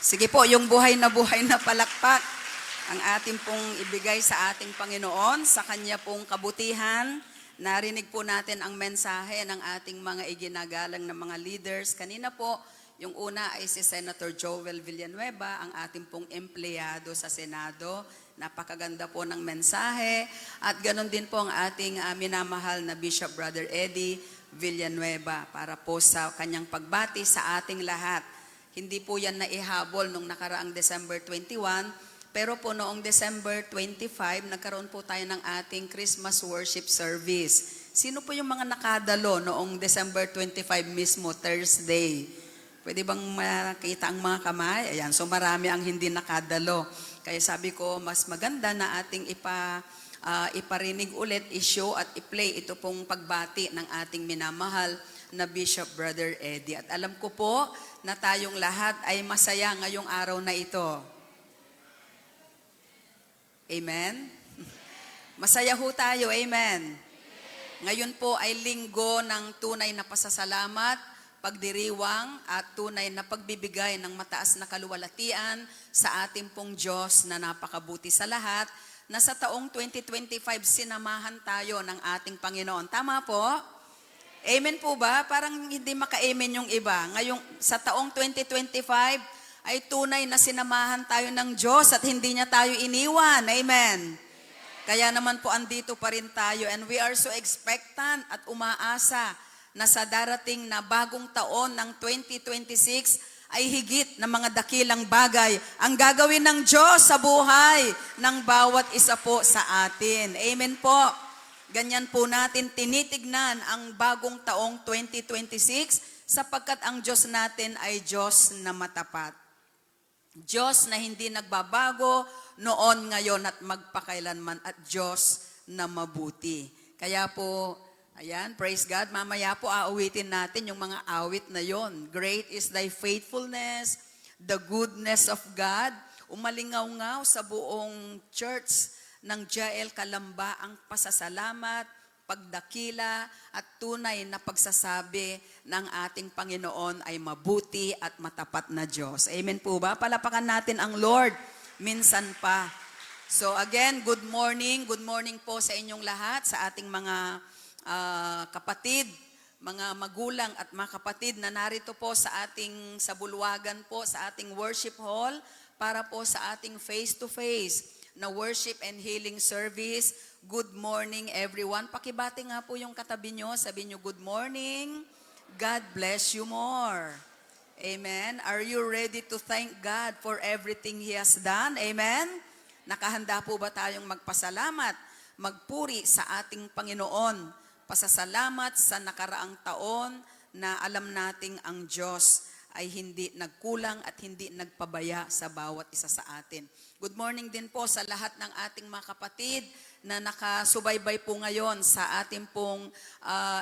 Sige po, yung buhay na palakpak ang ating pong ibigay sa ating Panginoon, sa Kanya pong kabutihan. Narinig po natin ang mensahe ng ating mga iginagalang na mga leaders. Kanina po, yung una ay si Senator Joel Villanueva, ang ating pong empleyado sa Senado. Napakaganda po ng mensahe. At ganoon din po ang ating minamahal na Bishop Brother Eddie Villanueva para po sa kanyang pagbati sa ating lahat. Hindi po yan naihabol nung nakaraang December 21, pero po noong December 25, nagkaroon po tayo ng ating Christmas Worship Service. Sino po yung mga nakadalo noong December 25 mismo, Thursday? Pwede bang makita ang mga kamay? Ayan, so marami ang hindi nakadalo. Kaya sabi ko, mas maganda na ating iparinig ulit, i-show at i-play ito pong pagbati ng ating minamahal na Bishop Brother Eddie. At alam ko po na tayong lahat ay masaya ngayong araw na ito. Amen? Masaya ho tayo, amen? Ngayon po ay linggo ng tunay na pasasalamat, pagdiriwang at tunay na pagbibigay ng mataas na kaluwalhatian sa ating pong Diyos na napakabuti sa lahat, na sa taong 2025 sinamahan tayo ng ating Panginoon. Tama po? Amen po ba? Parang hindi maka-amen yung iba. Ngayong sa taong 2025 ay tunay na sinamahan tayo ng Diyos at hindi niya tayo iniwan. Amen. Kaya naman po andito pa rin tayo, and we are so expectant at umaasa na sa darating na bagong taon ng 2026 ay higit na mga dakilang bagay ang gagawin ng Diyos sa buhay ng bawat isa po sa atin. Amen po. Ganyan po natin tinitignan ang bagong taong 2026 sapagkat ang Diyos natin ay Diyos na matapat. Diyos na hindi nagbabago noon, ngayon at magpakailanman, at Diyos na mabuti. Kaya po, ayan, praise God, mamaya po aawitin natin yung mga awit na yon. Great is thy faithfulness, the goodness of God. Umalingaw-ngaw sa buong church ng Jael Calamba ang pasasalamat, pagdakila at tunay na pagsasabi ng ating Panginoon ay mabuti at matapat na Diyos. Amen po ba? Palapakan natin ang Lord minsan pa. So again, good morning po sa inyong lahat, sa ating mga kapatid, mga magulang at mga kapatid na narito po sa bulwagan po, sa ating worship hall para po sa ating face-to-face na worship and healing service. Good morning everyone. Pakibati nga po yung katabi nyo. Sabi nyo, good morning. God bless you more. Amen. Are you ready to thank God for everything He has done? Amen. Nakahanda po ba tayong magpasalamat, magpuri sa ating Panginoon? Pasasalamat sa nakaraang taon na alam nating ang Diyos ay hindi nagkulang at hindi nagpabaya sa bawat isa sa atin. Good morning din po sa lahat ng ating mga kapatid na nakasubaybay po ngayon sa ating pong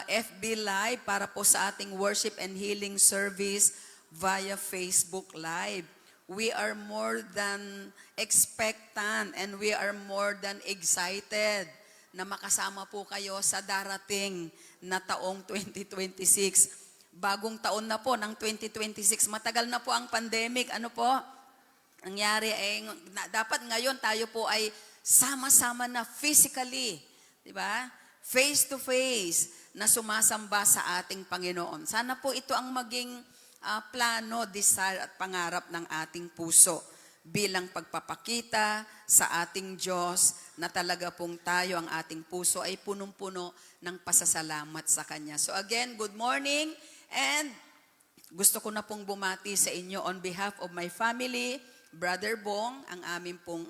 FB Live para po sa ating worship and healing service via Facebook Live. We are more than expectant and we are more than excited na makasama po kayo sa darating na taong 2026. Bagong taon na po ng 2026. Matagal na po ang pandemic. Ano po? Nangyari ay dapat ngayon tayo po ay sama-sama na physically, di ba? Face to face na sumasamba sa ating Panginoon. Sana po ito ang maging plano, desire at pangarap ng ating puso bilang pagpapakita sa ating Diyos na talaga pong tayo, ang ating puso ay punong-puno ng pasasalamat sa Kanya. So again, good morning. And gusto ko na pong bumati sa inyo on behalf of my family, Brother Bong, ang aming pong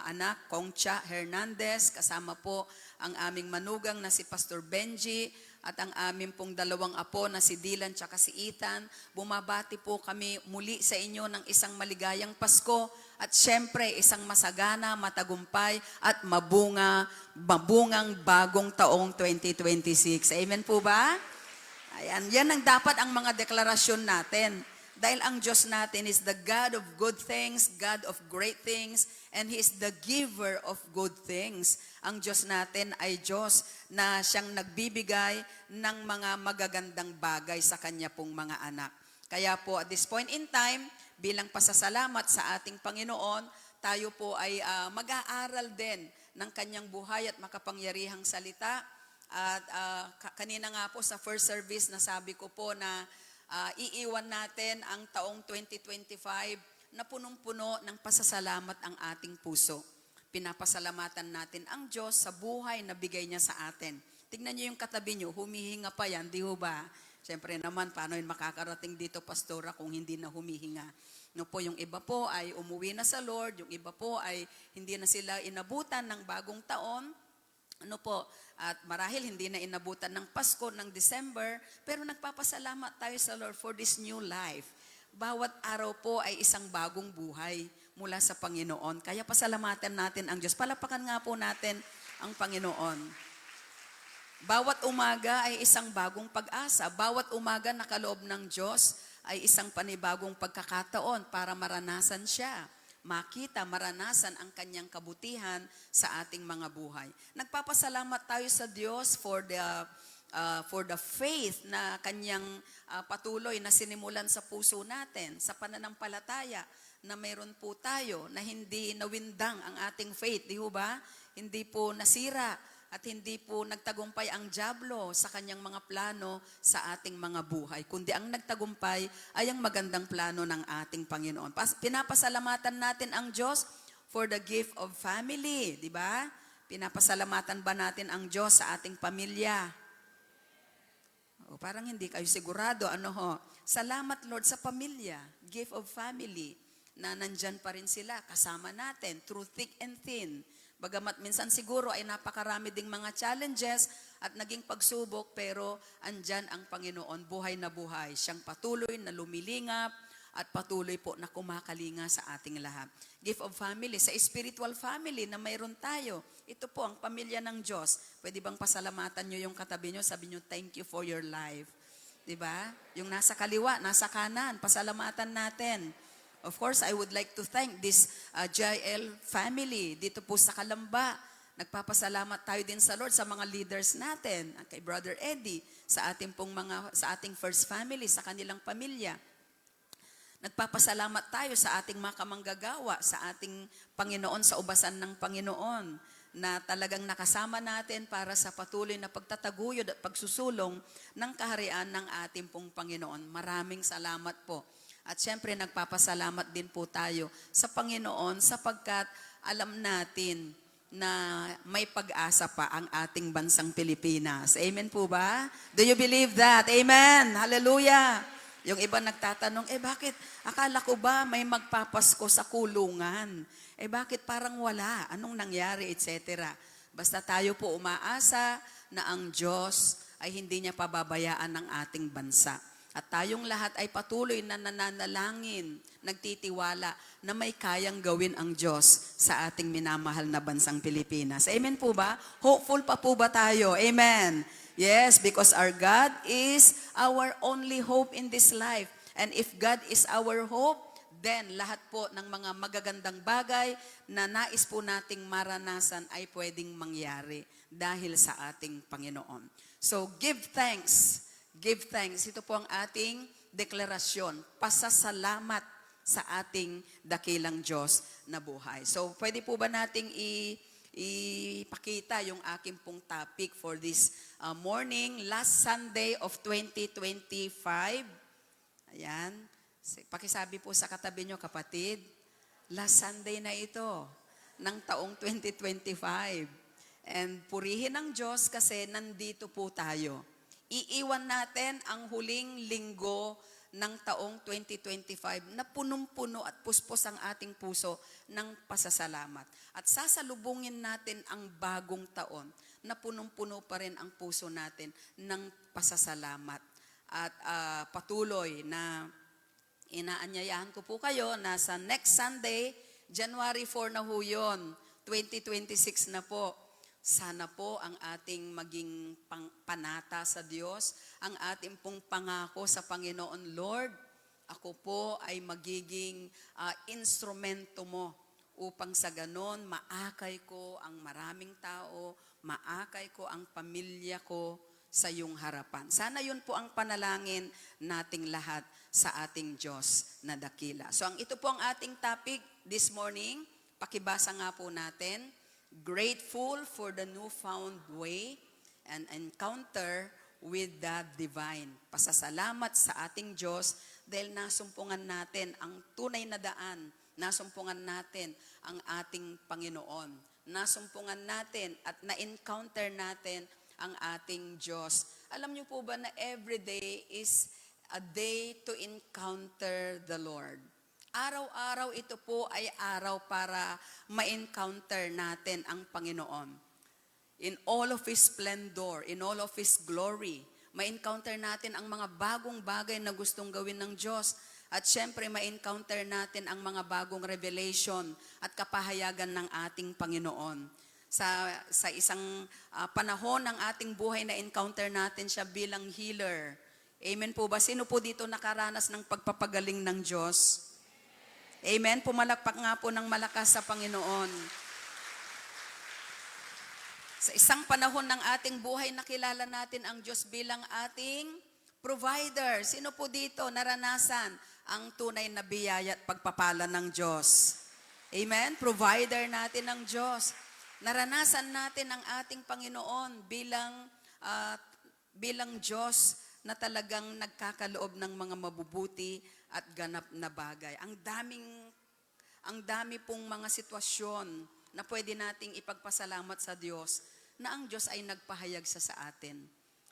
anak, Concha Hernandez, kasama po ang aming manugang na si Pastor Benji, at ang aming pong dalawang apo na si Dylan tsaka si Ethan. Bumabati po kami muli sa inyo ng isang maligayang Pasko at syempre isang masagana, matagumpay at mabungang bagong taong 2026. Amen po ba? Ayan, yan ang dapat ang mga deklarasyon natin. Dahil ang Diyos natin is the God of good things, God of great things, and He is the giver of good things. Ang Diyos natin ay Diyos na siyang nagbibigay ng mga magagandang bagay sa Kanya pong mga anak. Kaya po at this point in time, bilang pasasalamat sa ating Panginoon, tayo po ay mag-aaral din ng kanyang buhay at makapangyarihang salita. At kanina nga po sa first service, nasabi ko po na iiwan natin ang taong 2025 na punong-puno ng pasasalamat ang ating puso. Pinapasalamatan natin ang Diyos sa buhay na bigay niya sa atin. Tignan niyo yung katabi niyo, humihinga pa yan, di ho ba? Siyempre naman, paano yun makakarating dito, Pastora, kung hindi na humihinga? No po, yung iba po ay umuwi na sa Lord, yung iba po ay hindi na sila inabutan ng bagong taon. Ano po, at marahil hindi na inabutan ng Pasko, ng December, pero nagpapasalamat tayo sa Lord for this new life. Bawat araw po ay isang bagong buhay mula sa Panginoon. Kaya pasalamatan natin ang Diyos. Palapakan nga po natin ang Panginoon. Bawat umaga ay isang bagong pag-asa. Bawat umaga na kaloob ng Diyos ay isang panibagong pagkakataon para maranasan siya. Makita, maranasan ang kanyang kabutihan sa ating mga buhay. Nagpapasalamat tayo sa Diyos for the faith na kanyang patuloy na sinimulan sa puso natin, sa pananampalataya na mayroon po tayo na hindi nawindang ang ating faith, di ba? Hindi po nasira at hindi po nagtagumpay ang dyablo sa kanyang mga plano sa ating mga buhay. Kundi ang nagtagumpay ay ang magandang plano ng ating Panginoon. Pinapasalamatan natin ang Diyos for the gift of family, di ba? Pinapasalamatan ba natin ang Diyos sa ating pamilya? O, parang hindi kayo sigurado. Ano ho? Salamat Lord sa pamilya, gift of family, na nandyan pa rin sila, kasama natin, through thick and thin. Bagamat minsan siguro ay napakarami ding mga challenges at naging pagsubok, pero andyan ang Panginoon, buhay na buhay. Siyang patuloy na lumilingap at patuloy po na kumakalinga sa ating lahat. Gift of family, sa spiritual family na mayroon tayo. Ito po ang pamilya ng Diyos. Pwede bang pasalamatan nyo yung katabi nyo? Sabi nyo, thank you for your life. Diba? Yung nasa kaliwa, nasa kanan, pasalamatan natin. Of course, I would like to thank this JL family dito po sa Kalamba. Nagpapasalamat tayo din sa Lord sa mga leaders natin, kay Brother Eddie, sa ating first family, sa kanilang pamilya. Nagpapasalamat tayo sa ating mga kamanggagawa, sa ating Panginoon, sa ubasan ng Panginoon, na talagang nakasama natin para sa patuloy na pagtataguyod at pagsusulong ng kaharian ng ating pong Panginoon. Maraming salamat po. At syempre, nagpapasalamat din po tayo sa Panginoon sapagkat alam natin na may pag-asa pa ang ating bansang Pilipinas. Amen po ba? Do you believe that? Amen! Hallelujah! Yung iba nagtatanong, bakit? Akala ko ba may magpapasko sa kulungan? Bakit parang wala? Anong nangyari? Etc. Basta tayo po umaasa na ang Diyos ay hindi niya pababayaan ng ating bansa. At tayong lahat ay patuloy na nananalangin, nagtitiwala na may kayang gawin ang Diyos sa ating minamahal na bansang Pilipinas. Amen po ba? Hopeful pa po ba tayo? Amen. Yes, because our God is our only hope in this life. And if God is our hope, then lahat po ng mga magagandang bagay na nais po nating maranasan ay pwedeng mangyari dahil sa ating Panginoon. So give thanks. Give thanks. Ito po ang ating deklarasyon. Pasasalamat sa ating dakilang Diyos na buhay. So, pwede po ba nating ipakita yung aking pong topic for this morning, last Sunday of 2025. Ayan. Pakisabi po sa katabi nyo, kapatid, last Sunday na ito ng taong 2025. And purihin ang Diyos kasi nandito po tayo. Iiwan natin ang huling linggo ng taong 2025 na punong-puno at puspos ang ating puso ng pasasalamat. At sasalubungin natin ang bagong taon na punong-puno pa rin ang puso natin ng pasasalamat. At patuloy na inaanyayahan ko po kayo na sa next Sunday, January 4 na ho yun, 2026 na po. Sana po ang ating maging panata sa Diyos, ang ating pong pangako sa Panginoon, Lord, ako po ay magiging instrumento mo upang sa ganon maakay ko ang maraming tao, maakay ko ang pamilya ko sa iyong harapan. Sana yun po ang panalangin nating lahat sa ating Diyos na dakila. So ito po ang ating topic this morning. Pakibasa nga po natin. Grateful for the newfound way and encounter with the divine. Pasasalamat sa ating Diyos dahil nasumpungan natin ang tunay na daan. Nasumpungan natin ang ating Panginoon. Nasumpungan natin at na-encounter natin ang ating Diyos. Alam niyo po ba na every day is a day to encounter the Lord? Araw-araw ito po ay araw para ma-encounter natin ang Panginoon. In all of His splendor, in all of His glory, ma-encounter natin ang mga bagong bagay na gustong gawin ng Diyos. At syempre, ma-encounter natin ang mga bagong revelation at kapahayagan ng ating Panginoon. Sa isang panahon ng ating buhay na encounter natin siya bilang healer. Amen po ba? Sino po dito nakaranas ng pagpapagaling ng Diyos? Amen? Pumalakpak nga po ng malakas sa Panginoon. Sa isang panahon ng ating buhay, nakilala natin ang Diyos bilang ating provider. Sino po dito naranasan ang tunay na biyaya at pagpapala ng Diyos? Amen? Provider natin ng Diyos. Naranasan natin ang ating Panginoon bilang Diyos na talagang nagkakaloob ng mga mabubuti at ganap na bagay. Ang dami pong mga sitwasyon na pwede nating ipagpasalamat sa Diyos na ang Diyos ay nagpahayag sa atin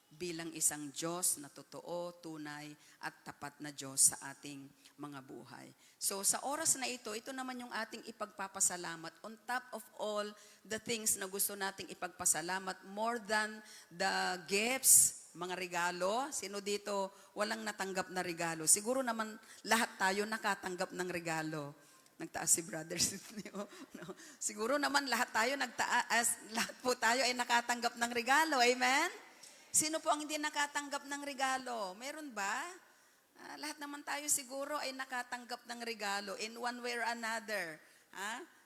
bilang isang Diyos na totoo, tunay at tapat na Diyos sa ating mga buhay. So sa oras na ito naman yung ating ipagpapasalamat on top of all the things na gusto nating ipagpasalamat, more than the gifts, mga regalo. Sino dito walang natanggap na regalo? Siguro naman lahat tayo nakatanggap ng regalo. Nagtaas si Brother Sidney. No. Siguro naman lahat po tayo ay nakatanggap ng regalo. Amen? Sino po ang hindi nakatanggap ng regalo? Meron ba? Lahat naman tayo siguro ay nakatanggap ng regalo in one way or another.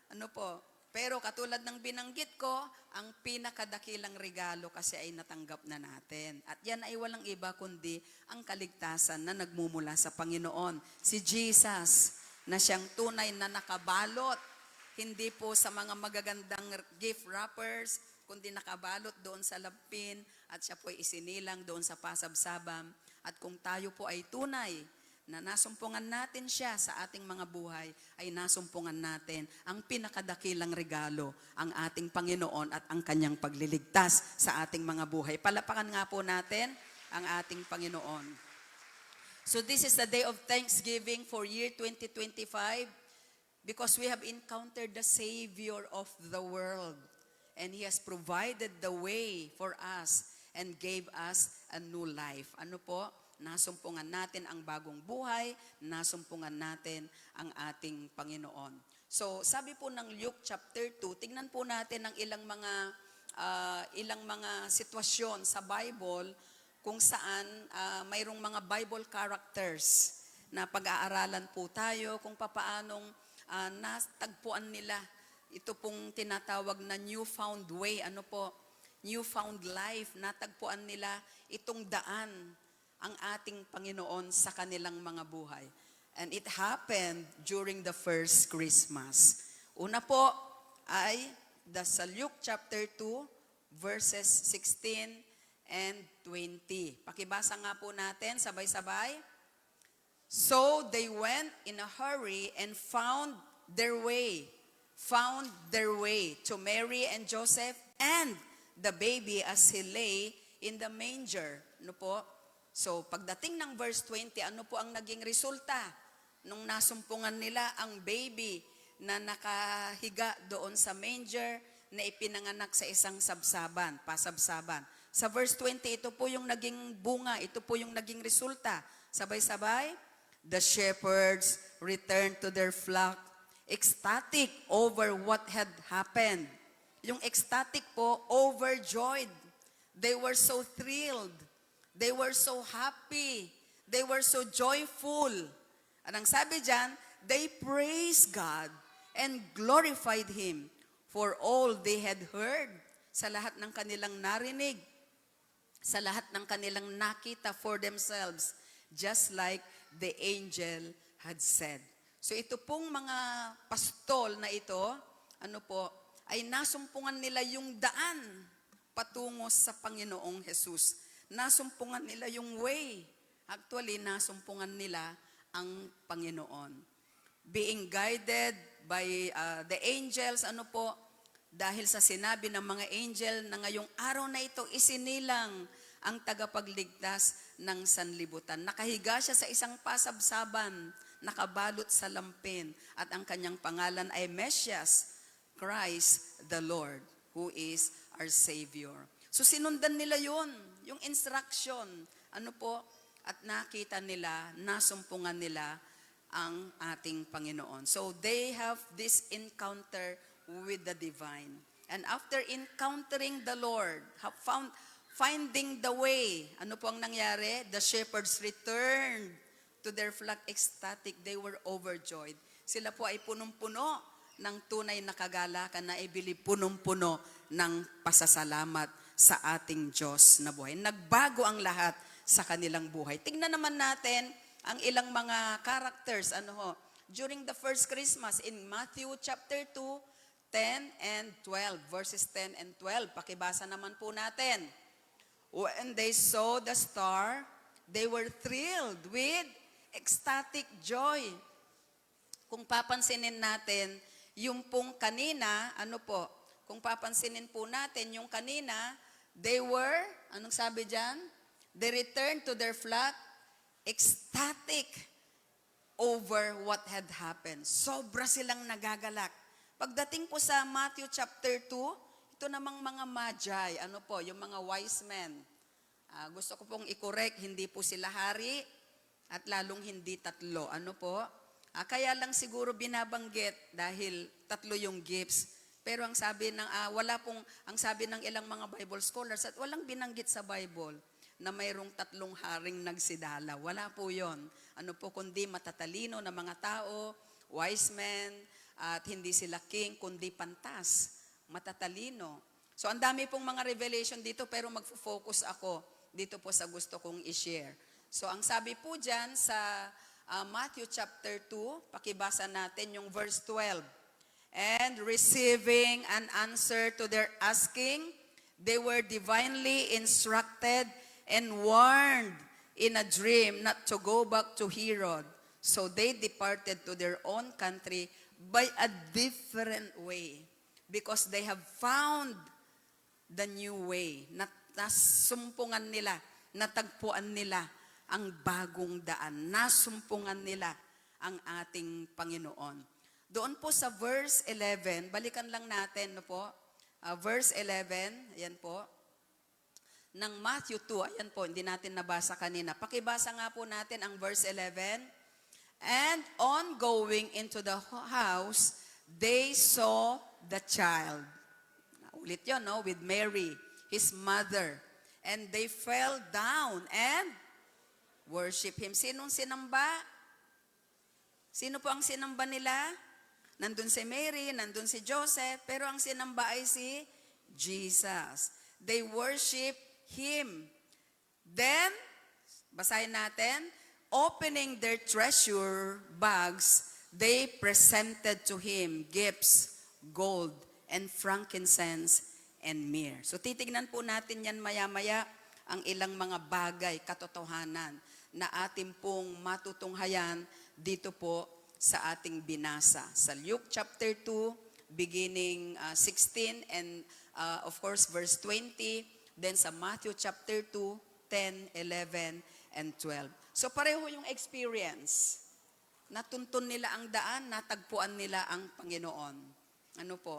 Ano po? Pero katulad ng binanggit ko, ang pinakadakilang regalo kasi ay natanggap na natin. At yan ay walang iba kundi ang kaligtasan na nagmumula sa Panginoon. Si Jesus, na siyang tunay na nakabalot, hindi po sa mga magagandang gift wrappers, kundi nakabalot doon sa lampin at siya po ay isinilang doon sa pasabsabam. At kung tayo po ay tunay na nasumpungan natin siya sa ating mga buhay, ay nasumpungan natin ang pinakadakilang regalo, ang ating Panginoon at ang kanyang pagliligtas sa ating mga buhay. Palapakan nga po natin ang ating Panginoon. So this is the day of thanksgiving for year 2025 because we have encountered the Savior of the world and He has provided the way for us and gave us a new life. Ano po? Nasumpungan natin ang bagong buhay, nasumpungan natin ang ating Panginoon. So, sabi po ng Luke chapter 2, tingnan po natin ang ilang mga sitwasyon sa Bible kung saan mayroong mga Bible characters na pag-aaralan po tayo kung papaanong natagpuan nila ito pong tinatawag na newfound way. Ano po? Newfound life, natagpuan nila itong daan, ang ating Panginoon sa kanilang mga buhay. And it happened during the first Christmas. Una po ay sa Luke chapter 2, verses 16 and 20. Pakibasa nga po natin, sabay-sabay. So they went in a hurry and found their way to Mary and Joseph and the baby as he lay in the manger. Ano po? So, pagdating ng verse 20, ano po ang naging resulta? Nung nasumpungan nila ang baby na nakahiga doon sa manger na ipinanganak sa isang pasabsaban. Sa verse 20, ito po yung naging bunga, ito po yung naging resulta. Sabay-sabay, the shepherds returned to their flock, ecstatic over what had happened. Yung ecstatic po, overjoyed. They were so thrilled. They were so happy. They were so joyful. Anong sabi dyan? They praised God and glorified Him for all they had heard, sa lahat ng kanilang narinig. sa lahat ng kanilang nakita for themselves, just like the angel had said. So ito pong mga pastol na ito, ay nasumpungan nila yung daan patungo sa Panginoong Jesus. Nasumpungan nila yung way. Actually, nasumpungan nila ang Panginoon. Being guided by the angels, dahil sa sinabi ng mga angel na ngayong araw na ito isinilang ang tagapagligtas ng sanlibutan. Nakahiga siya sa isang pasabsaban, nakabalot sa lampin, at ang kanyang pangalan ay Mesias, Christ the Lord, who is our Savior. So sinundan nila yun, yung instruction, at nakita nila, nasumpungan nila ang ating Panginoon. So they have this encounter with the divine. And after encountering the Lord, finding the way, ano po ang nangyari? The shepherds returned to their flock ecstatic. They were overjoyed. Sila po ay punong-puno ng tunay na kagalakan na ibili, punong-puno ng pasasalamat sa ating Diyos na buhay. Nagbago ang lahat sa kanilang buhay. Tingnan naman natin ang ilang mga characters during the first Christmas in Matthew chapter 2, 10 and 12, verses 10 and 12. Pakibasa naman po natin. When they saw the star, they were thrilled with ecstatic joy. Kung papansinin natin, yung pong kanina, kung papansinin po natin, yung kanina, they were, anong sabi dyan? They returned to their flock, ecstatic over what had happened. Sobra silang nagagalak. Pagdating po sa Matthew chapter 2, ito namang mga magi, yung mga wise men. Gusto ko pong i-correct, hindi po sila hari at lalong hindi tatlo. Kaya lang siguro binabanggit dahil tatlo yung gifts. Pero ang sabi ng ang sabi ng ilang mga Bible scholars at walang binanggit sa Bible na mayroong tatlong haring nagsidala. Wala po 'yon. Kundi matatalino na mga tao, wise men, at hindi sila king kundi pantas, matatalino. So ang dami pong mga revelation dito pero magfo-focus ako dito po sa gusto kong i-share. So ang sabi po diyan sa Matthew chapter 2, pakibasa natin yung verse 12. And receiving an answer to their asking, they were divinely instructed and warned in a dream not to go back to Herod. So they departed to their own country by a different way because they have found the new way. Nasumpungan nila, natagpuan nila ang bagong daan. Nasumpungan nila ang ating Panginoon. Doon po sa verse 11, balikan lang natin verse 11, ayan po, ng Matthew 2, ayan po, hindi natin nabasa kanina. Pakibasa nga po natin ang verse 11. And on going into the house, they saw the child. Ulit yun, with Mary, his mother. And they fell down and worship him. Sinong sinamba? Sino po ang sinamba nila? Nandun si Mary, nandun si Joseph, pero ang sinamba ay si Jesus. They worship Him. Then, basahin natin, opening their treasure bags, they presented to Him gifts, gold, and frankincense, and myrrh. So titignan po natin yan maya-maya ang ilang mga bagay, katotohanan, na ating pong matutunghayan dito po sa ating binasa. Sa Luke chapter 2, beginning 16 and of course verse 20, then sa Matthew chapter 2, 10, 11, and 12. So pareho yung experience. Natuntun nila ang daan, natagpuan nila ang Panginoon.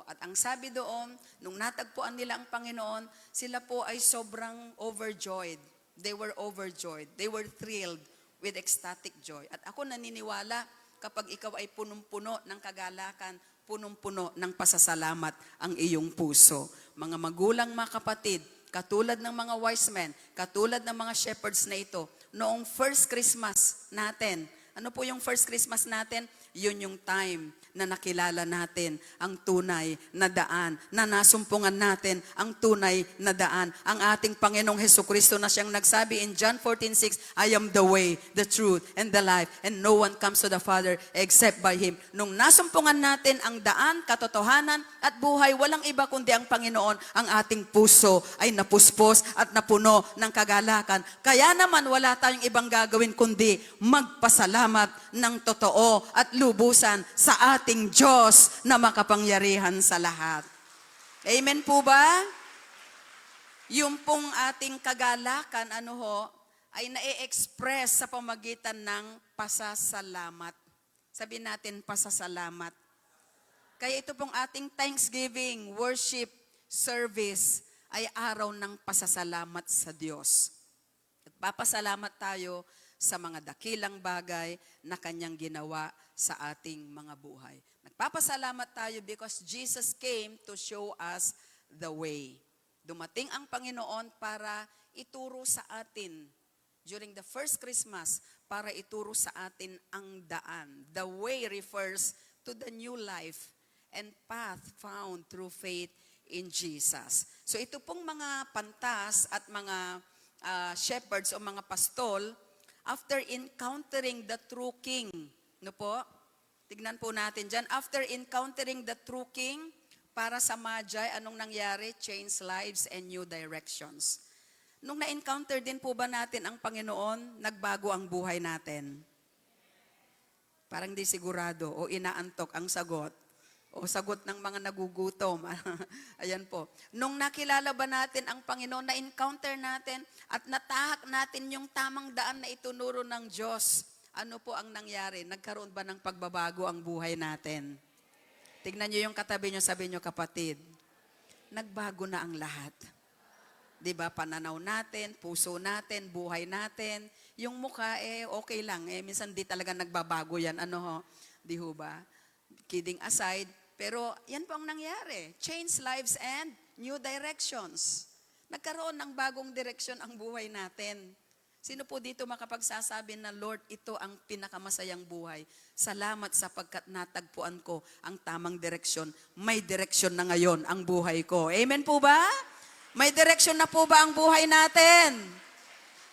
At ang sabi doon, nung natagpuan nila ang Panginoon, sila po ay sobrang overjoyed. They were overjoyed. They were thrilled with ecstatic joy. At ako naniniwala, kapag ikaw ay punong-puno ng kagalakan, punong-puno ng pasasalamat ang iyong puso. Mga magulang, mga kapatid, katulad ng mga wise men, katulad ng mga shepherds na ito, noong first Christmas natin, ano po yung first Christmas natin? yun yung time na nakilala natin ang tunay na daan, na nasumpungan natin ang tunay na daan. Ang ating Panginoong Hesukristo na siyang nagsabi in John 14:6, I am the way, the truth, and the life, and no one comes to the Father except by Him. Nung nasumpungan natin ang daan, katotohanan, at buhay, walang iba kundi ang Panginoon, ang ating puso ay napuspos at napuno ng kagalakan. Kaya naman wala tayong ibang gagawin kundi magpasalamat ng totoo at lubusan sa ating Diyos na makapangyarihan sa lahat. Amen po ba? Yung pong ating kagalakan, ay na-express sa pamagitan ng pasasalamat. Sabihin natin, pasasalamat. Kaya ito pong ating Thanksgiving, worship, service, ay araw ng pasasalamat sa Diyos. Nagpapasalamat tayo sa mga dakilang bagay na Kanyang ginawa sa ating mga buhay. Nagpapasalamat tayo because Jesus came to show us the way. Dumating ang Panginoon para ituro sa atin during the first Christmas, para ituro sa atin ang daan. The way refers to the new life and path found through faith in Jesus. So ito pong mga pantas at mga shepherds o mga pastol, after encountering the true king, tignan po natin dyan, after encountering the true king, para sa Magi, anong nangyari? Change lives and new directions. Nung na-encounter din po ba natin ang Panginoon, nagbago ang buhay natin? Parang di sigurado o inaantok ang sagot. O sagot ng mga nagugutom. Ayan po. Nung nakilala ba natin ang Panginoon, na-encounter natin at natahak natin yung tamang daan na itunuro ng Diyos, ano po ang nangyari? Nagkaroon ba ng pagbabago ang buhay natin? Tignan nyo yung katabi nyo, sabi nyo, kapatid, nagbago na ang lahat. Diba? Pananaw natin, puso natin, buhay natin. Yung mukha, okay lang. Minsan di talaga nagbabago yan. Di ho ba? Kidding aside, pero yan po ang nangyari. Change lives and new directions. Nagkaroon ng bagong direksyon ang buhay natin. Sino po dito makapagsasabi na, Lord, ito ang pinakamasayang buhay. Salamat sapagkat natagpuan ko ang tamang direksyon. May direksyon na ngayon ang buhay ko. Amen po ba? May direksyon na po ba ang buhay natin?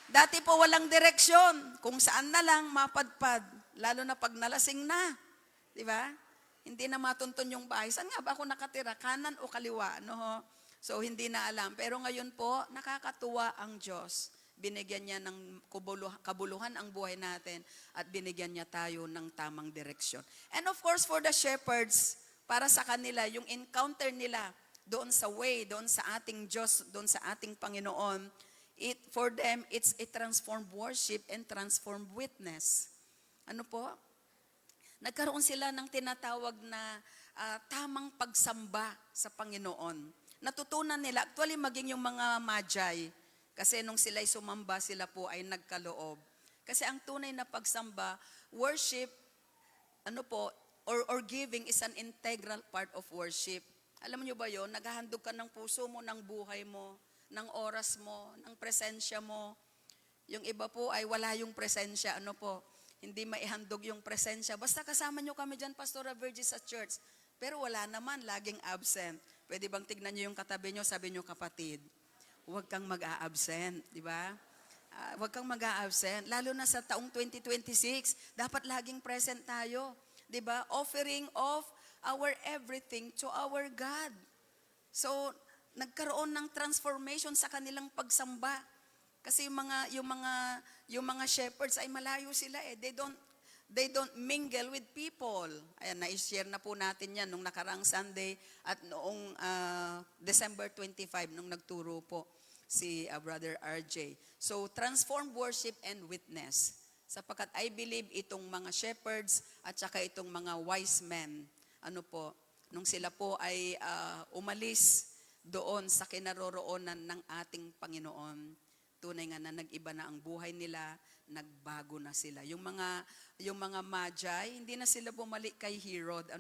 Dati po walang direksyon. Kung saan na lang mapadpad. Lalo na pag nalasing na. Di ba? Hindi na matuntun yung bahay. Saan nga ba ako nakatira? Kanan o kaliwa? So, hindi na alam. Pero ngayon po, nakakatuwa ang Diyos. Binigyan niya ng kabuluhan ang buhay natin at binigyan niya tayo ng tamang direksyon. And of course, for the shepherds, para sa kanila, yung encounter nila doon sa way, doon sa ating Diyos, doon sa ating Panginoon, for them, it's a transformed worship and transformed witness. Ano po? Nagkaroon sila ng tinatawag na tamang pagsamba sa Panginoon. Natutunan nila, actually maging yung mga Magi, kasi nung sila'y sumamba, sila po ay nagkaloob. Kasi ang tunay na pagsamba, worship, or giving is an integral part of worship. Alam niyo ba yon? Naghahandog ka ng puso mo, ng buhay mo, ng oras mo, ng presensya mo. Yung iba po ay wala yung presensya, hindi maihandog yung presensya. Basta kasama nyo kami dyan, Pastora Virgie, sa church. Pero wala naman, laging absent. Pwede bang tignan nyo yung katabi nyo, sabi nyo, kapatid, huwag kang mag-a-absent, di ba? Huwag kang mag-a-absent. Lalo na sa taong 2026, dapat laging present tayo. Di ba? Offering of our everything to our God. So, nagkaroon ng transformation sa kanilang pagsamba. Kasi yung mga shepherds ay malayo sila They don't mingle with people. Ayan, na-share na po natin yan nung nakaraang Sunday at noong December 25 nung nagturo po si Brother RJ. So, transform worship and witness. Sapagkat I believe itong mga shepherds at saka itong mga wise men, nung sila po ay umalis doon sa kinaroroonan ng ating Panginoon, tunay nga na nag-iba na ang buhay nila, nagbago na sila. Yung mga Magi, hindi na sila bumalik kay Herod.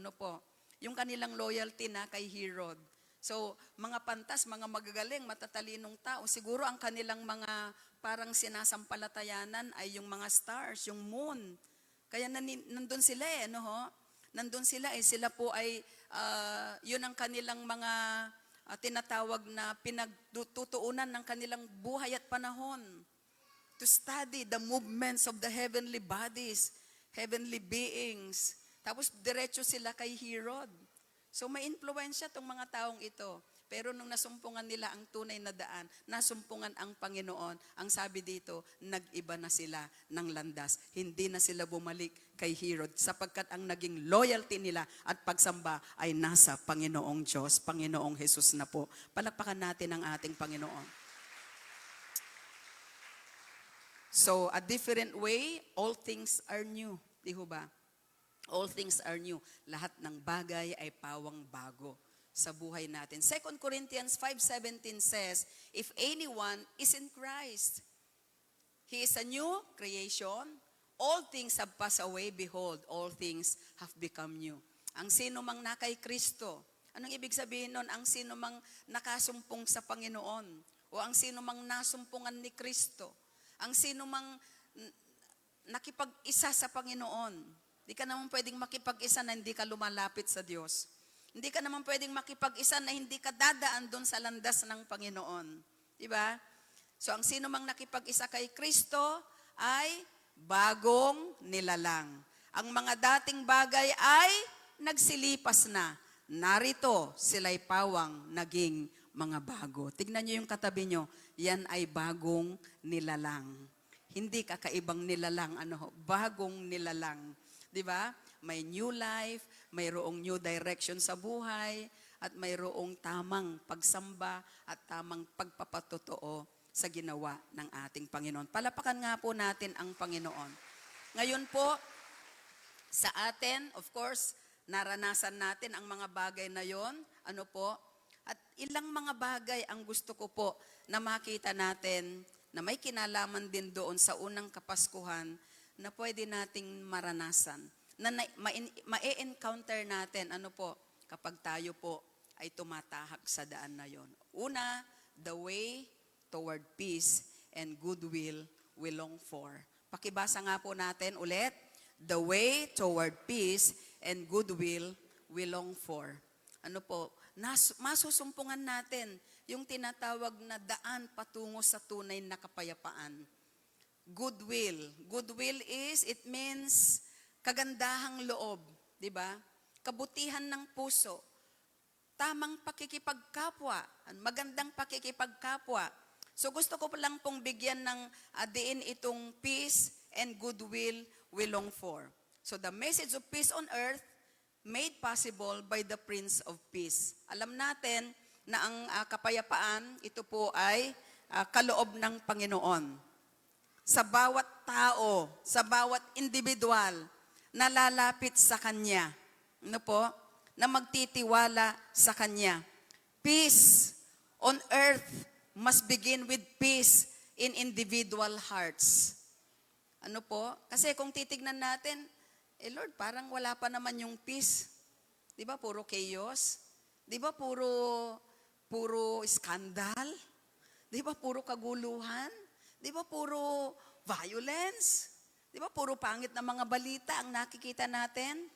Yung kanilang loyalty na kay Herod. So, mga pantas, mga magagaling, matatalinong tao, siguro ang kanilang mga parang sinasampalatayanan ay yung mga stars, yung moon. Kaya nandun sila ano ho? Nandun sila sila po ay, yun ang kanilang mga tinatawag na pinagtutuunan ng kanilang buhay at panahon. To study the movements of the heavenly bodies, heavenly beings. Tapos diretso sila kay Herod. So may influensya tong mga taong ito. Pero nung nasumpungan nila ang tunay na daan, nasumpungan ang Panginoon, ang sabi dito, nag-iba na sila ng landas. Hindi na sila bumalik kay Herod sapagkat ang naging loyalty nila at pagsamba ay nasa Panginoong Diyos, Panginoong Jesus na po. Palakpakan natin ang ating Panginoon. So, a different way, all things are new. Di ho ba? All things are new. Lahat ng bagay ay pawang bago sa buhay natin. 2 Corinthians 5:17 says, if anyone is in Christ, he is a new creation. All things have passed away. Behold, all things have become new. Ang sino mang na kay Kristo. Anong ibig sabihin nun? Ang sino mang nakasumpong sa Panginoon. O ang sino mang nasumpungan ni Kristo. Ang sino mang nakipag-isa sa Panginoon. Hindi ka naman pwedeng makipag-isa na hindi ka lumalapit sa Diyos. Hindi ka naman pwedeng makipag-isa na hindi ka dadaan doon sa landas ng Panginoon. Diba? So ang sino mang nakipag-isa kay Kristo ay bagong nilalang. Ang mga dating bagay ay nagsilipas na. Narito sila'y pawang naging mga bago. Tignan nyo yung katabi nyo, yan ay bagong nilalang. Hindi kakaibang nilalang, bagong nilalang. Diba? May new life, mayroong new direction sa buhay, at mayroong tamang pagsamba at tamang pagpapatotoo sa ginawa ng ating Panginoon. Palapakan nga po natin ang Panginoon. Ngayon po, sa atin, of course, naranasan natin ang mga bagay na yon. At ilang mga bagay ang gusto ko po na makita natin na may kinalaman din doon sa unang Kapaskuhan na pwede nating maranasan. Na ma-encounter natin, kapag tayo po ay tumatahak sa daan na yon. Una, the way toward peace and goodwill we long for. Pakibasa nga po natin ulit, the way toward peace and goodwill we long for. Masusumpungan natin yung tinatawag na daan patungo sa tunay na kapayapaan. Goodwill. Goodwill it means kagandahang loob, di ba? Kabutihan ng puso, tamang pakikipagkapwa, magandang pakikipagkapwa. So gusto ko lang pong bigyan ng diin itong peace and goodwill we long for. So the message of peace on earth made possible by the Prince of Peace. Alam natin na ang kapayapaan, ito po ay kaloob ng Panginoon. Sa bawat tao, sa bawat individual, nalalapit sa Kanya. Na magtitiwala sa Kanya. Peace on earth must begin with peace in individual hearts. Kasi kung titignan natin, Lord, parang wala pa naman yung peace. Di ba, puro chaos? Di ba, puro skandal? Di ba, puro kaguluhan? Di ba, puro violence? Di ba, puro pangit na mga balita ang nakikita natin?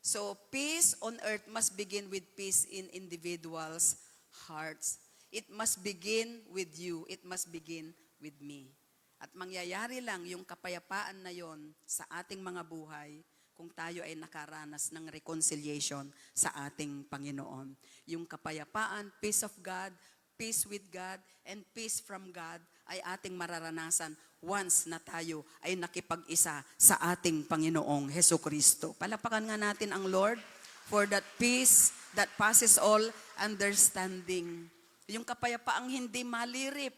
So, peace on earth must begin with peace in individuals' hearts. It must begin with you. It must begin with me. At mangyayari lang yung kapayapaan na yon sa ating mga buhay kung tayo ay nakaranas ng reconciliation sa ating Panginoon. Yung kapayapaan, peace of God, peace with God, and peace from God ay ating mararanasan once na tayo ay nakipag-isa sa ating Panginoong Hesukristo. Palapakan nga natin ang Lord for that peace that passes all understanding. Yung kapayapaang hindi malirip.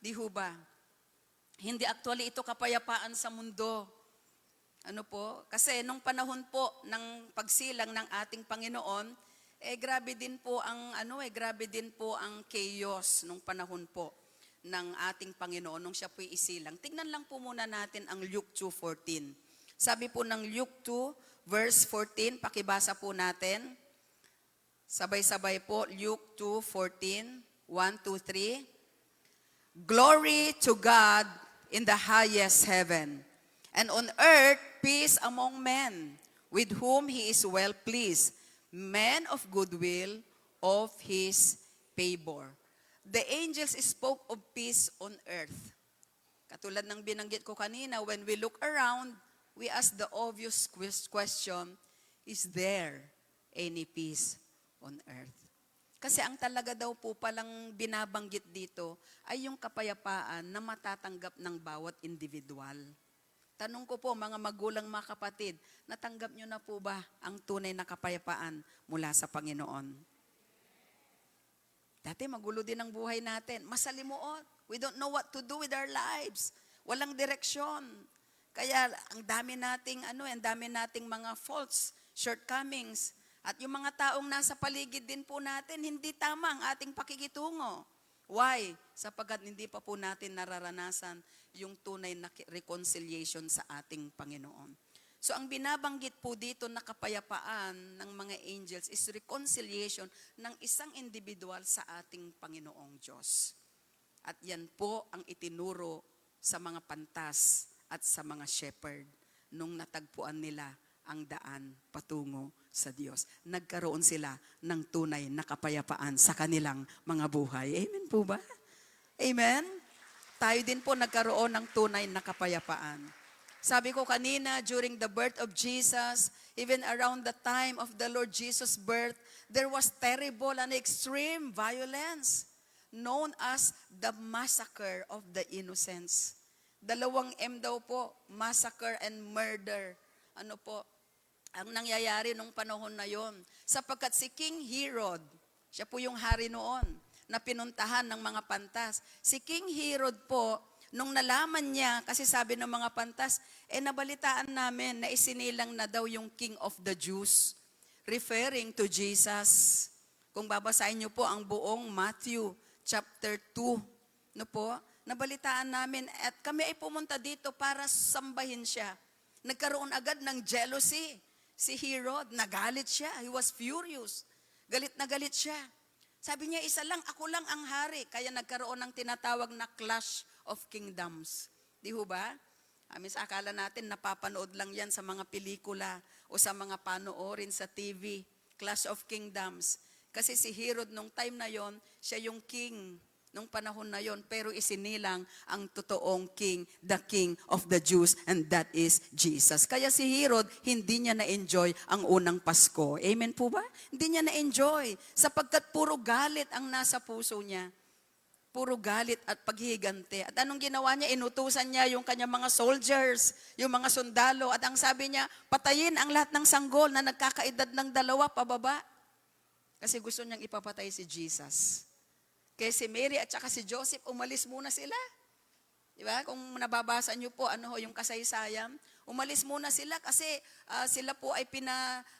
Di ho ba? Hindi actually ito kapayapaan sa mundo. Kasi nung panahon po ng pagsilang ng ating Panginoon, grabe din po ang chaos nung panahon po ng ating Panginoon nung siya po'y isilang. Tingnan lang po muna natin ang Luke 2:14. Sabi po ng Luke 2 verse 14, pakibasa po natin. Sabay-sabay po, Luke 2:14, 1, 2, 3. Glory to God in the highest heaven, And on earth, peace among men, with whom he is well pleased, men of goodwill, of his favor. The angels spoke of peace on earth. Katulad ng binanggit ko kanina, when we look around, we ask the obvious question, is there any peace on earth? Kasi ang talaga daw po palang binabanggit dito ay yung kapayapaan na matatanggap ng bawat individual. Tanong ko po, mga magulang, mga kapatid, natanggap nyo na po ba ang tunay na kapayapaan mula sa Panginoon? Dati magulo din ang buhay natin. Masalimuot. We don't know what to do with our lives. Walang direksyon. Kaya ang dami nating mga faults, shortcomings. At yung mga taong nasa paligid din po natin, hindi tama ang ating pakikitungo. Why? Sapagkat hindi pa po natin nararanasan yung tunay na reconciliation sa ating Panginoon. So ang binabanggit po dito na kapayapaan ng mga angels is reconciliation ng isang individual sa ating Panginoong Diyos. At yan po ang itinuro sa mga pantas at sa mga shepherd nung natagpuan nila ang daan patungo sa Diyos. Nagkaroon sila ng tunay na kapayapaan sa kanilang mga buhay. Amen po ba? Amen? Tayo din po nagkaroon ng tunay na kapayapaan. Sabi ko kanina, during the birth of Jesus, even around the time of the Lord Jesus' birth, there was terrible and extreme violence known as the massacre of the innocents. 2 M daw po, massacre and murder. Ano po, ang nangyayari nung panahon na yon. Sapagkat si King Herod, siya po yung hari noon, na pinuntahan ng mga pantas. Si King Herod po, nung nalaman niya, kasi sabi ng mga pantas, nabalitaan namin na isinilang na daw yung King of the Jews, referring to Jesus. Kung babasahin niyo po ang buong Matthew chapter 2, no po, nabalitaan namin at kami ay pumunta dito para sambahin siya. Nagkaroon agad ng jealousy. Si Herod, nagalit siya. He was furious. Galit na galit siya. Sabi niya, isa lang, ako lang ang hari. Kaya nagkaroon ng tinatawag na clash of kingdoms. Di ho ba? Akala natin napapanood lang yan sa mga pelikula o sa mga panoorin sa TV. Clash of kingdoms. Kasi si Herod nung time na yon, siya yung king nung panahon na yon, pero isinilang ang totoong king, the King of the Jews, and that is Jesus. Kaya si Herod, hindi niya na-enjoy ang unang Pasko. Amen po ba? Hindi niya na-enjoy, sapagkat puro galit ang nasa puso niya. Puro galit at paghihigante. At anong ginawa niya? Inutusan niya yung kanyang mga soldiers, yung mga sundalo, at ang sabi niya, patayin ang lahat ng sanggol na nagkakaedad ng 2 pababa. Kasi gusto niyang ipapatay si Jesus. Kaya si Mary at saka si Joseph, umalis muna sila. Di ba? Kung nababasa niyo po, yung kasaysayan, umalis muna sila kasi sila po ay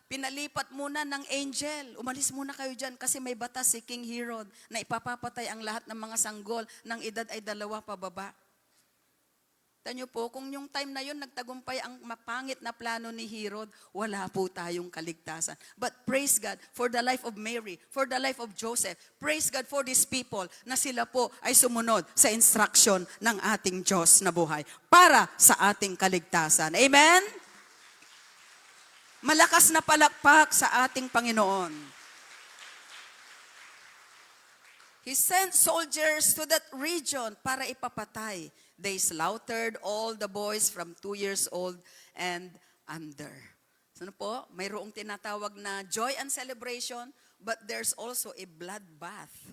pinalipat muna ng angel. Umalis muna kayo dyan kasi may batas si King Herod na ipapapatay ang lahat ng mga sanggol ng edad ay 2 pababa. Tanyo po, kung yung time na yun nagtagumpay ang mapangit na plano ni Herod, wala po tayong kaligtasan. But praise God for the life of Mary, for the life of Joseph. Praise God for these people na sila po ay sumunod sa instruction ng ating Diyos na buhay para sa ating kaligtasan. Amen? Malakas na palakpak sa ating Panginoon. He sent soldiers to that region para ipapatay. They slaughtered all the boys from 2 years old and under. So ano po? Mayroong tinatawag na joy and celebration, but there's also a bloodbath.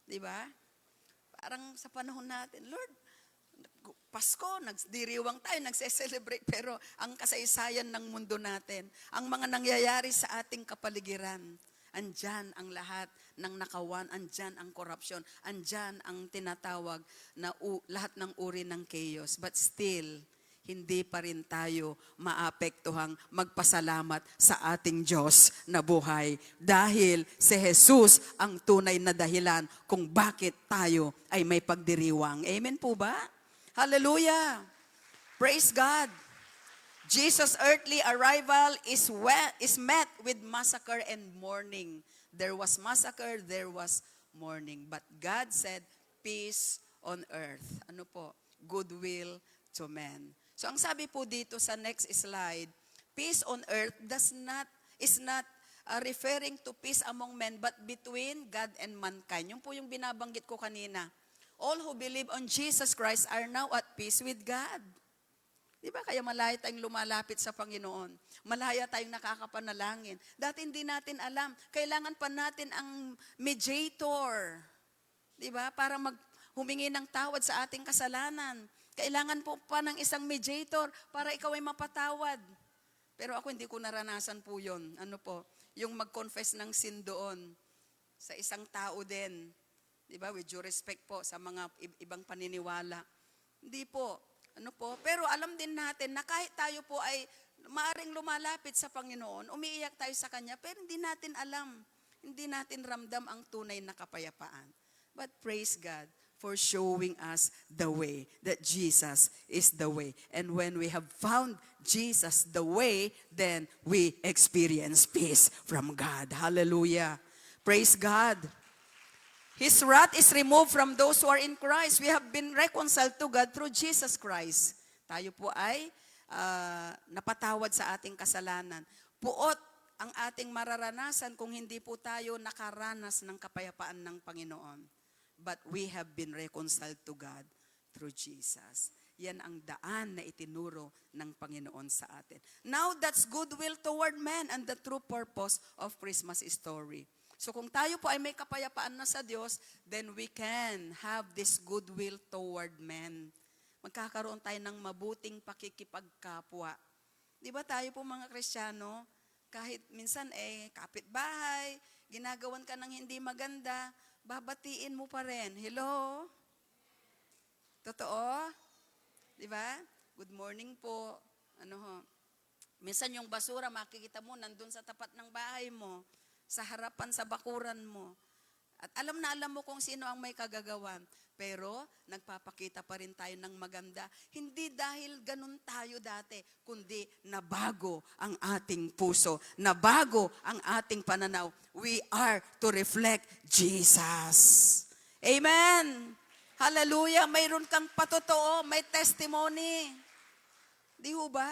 Di ba? Parang sa panahon natin, Lord, Pasko, nagdiriwang tayo, nagse-celebrate, pero ang kasaysayan ng mundo natin, ang mga nangyayari sa ating kapaligiran, andyan ang lahat ng nakawan, andyan ang korupsyon, andyan ang tinatawag na lahat ng uri ng chaos. But still, hindi pa rin tayo maapektuhang magpasalamat sa ating Diyos na buhay. Dahil si Jesus ang tunay na dahilan kung bakit tayo ay may pagdiriwang. Amen po ba? Hallelujah! Praise God! Jesus' earthly arrival is met with massacre and mourning. There was massacre, there was mourning. But God said, peace on earth. Ano po? Goodwill to men. So ang sabi po dito sa next slide, peace on earth is not referring to peace among men but between God and mankind. Yung po yung binabanggit ko kanina. All who believe on Jesus Christ are now at peace with God. Di ba? Kaya malaya tayong lumalapit sa Panginoon. Malaya tayong nakakapanalangin. Dati hindi natin alam. Kailangan pa natin ang mediator. Di ba? Para humingi ng tawad sa ating kasalanan. Kailangan po pa ng isang mediator para ikaw ay mapatawad. Pero ako hindi ko naranasan po yun. Ano po? Yung mag-confess ng sin doon sa isang tao din. Di ba? With due respect po sa mga ibang paniniwala. Hindi po. Ano po? Pero alam din natin na kahit tayo po ay maaring lumalapit sa Panginoon, umiiyak tayo sa Kanya, pero hindi natin alam, hindi natin ramdam ang tunay na kapayapaan. But praise God for showing us the way, that Jesus is the way. And when we have found Jesus the way, then we experience peace from God. Hallelujah. Praise God. His wrath is removed from those who are in Christ. We have been reconciled to God through Jesus Christ. Tayo po ay napatawad sa ating kasalanan. Puot ang ating mararanasan kung hindi po tayo nakaranas ng kapayapaan ng Panginoon. But we have been reconciled to God through Jesus. Yan ang daan na itinuro ng Panginoon sa atin. Now that's goodwill toward men and the true purpose of Christmas story. So kung tayo po ay may kapayapaan na sa Diyos, then we can have this goodwill toward men. Magkakaroon tayo ng mabuting pakikipagkapwa. Di ba tayo po mga Kristiyano, kahit minsan kapitbahay, ginagawan ka ng hindi maganda, babatiin mo pa rin. Hello? Totoo? Di ba? Good morning po. Minsan yung basura, makikita mo, nandun sa tapat ng bahay mo, sa harapan, sa bakuran mo. At alam na alam mo kung sino ang may kagagawan. Pero, nagpapakita pa rin tayo ng maganda. Hindi dahil ganun tayo dati, kundi nabago ang ating puso. Nabago ang ating pananaw. We are to reflect Jesus. Amen! Hallelujah! Mayroon kang patotoo, may testimony. Di ho ba?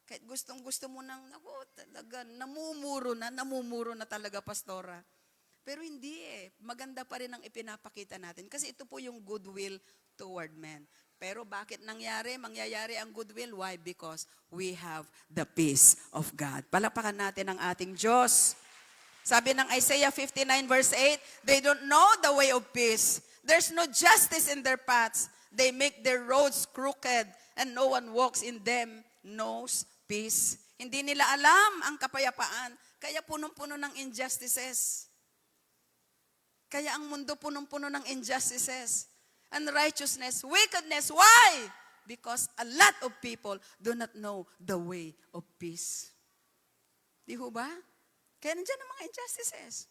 Kahit gustong-gusto mo nang, talaga, namumuro na talaga, pastora. Pero hindi maganda pa rin ang ipinapakita natin. Kasi ito po yung goodwill toward men. Pero bakit mangyayari ang goodwill? Why? Because we have the peace of God. Palakpakan natin ang ating Diyos. Sabi ng Isaiah 59 verse 8, they don't know the way of peace. There's no justice in their paths. They make their roads crooked and no one walks in them knows peace. Hindi nila alam ang kapayapaan, kaya punong-puno ng injustices. Kaya ang mundo punong-puno ng injustices, unrighteousness, wickedness. Why? Because a lot of people do not know the way of peace. Di ho ba? Kaya nandiyan ang mga injustices.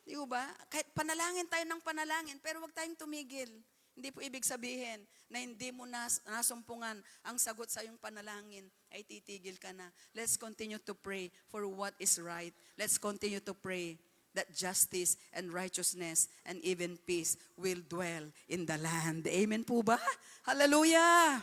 Di ho ba? Kahit panalangin tayo ng panalangin, pero huwag tayong tumigil. Hindi po ibig sabihin na hindi mo nasumpungan ang sagot sa iyong panalangin, ay titigil ka na. Let's continue to pray for what is right. Let's continue to pray that justice and righteousness and even peace will dwell in the land. Amen po ba? Hallelujah!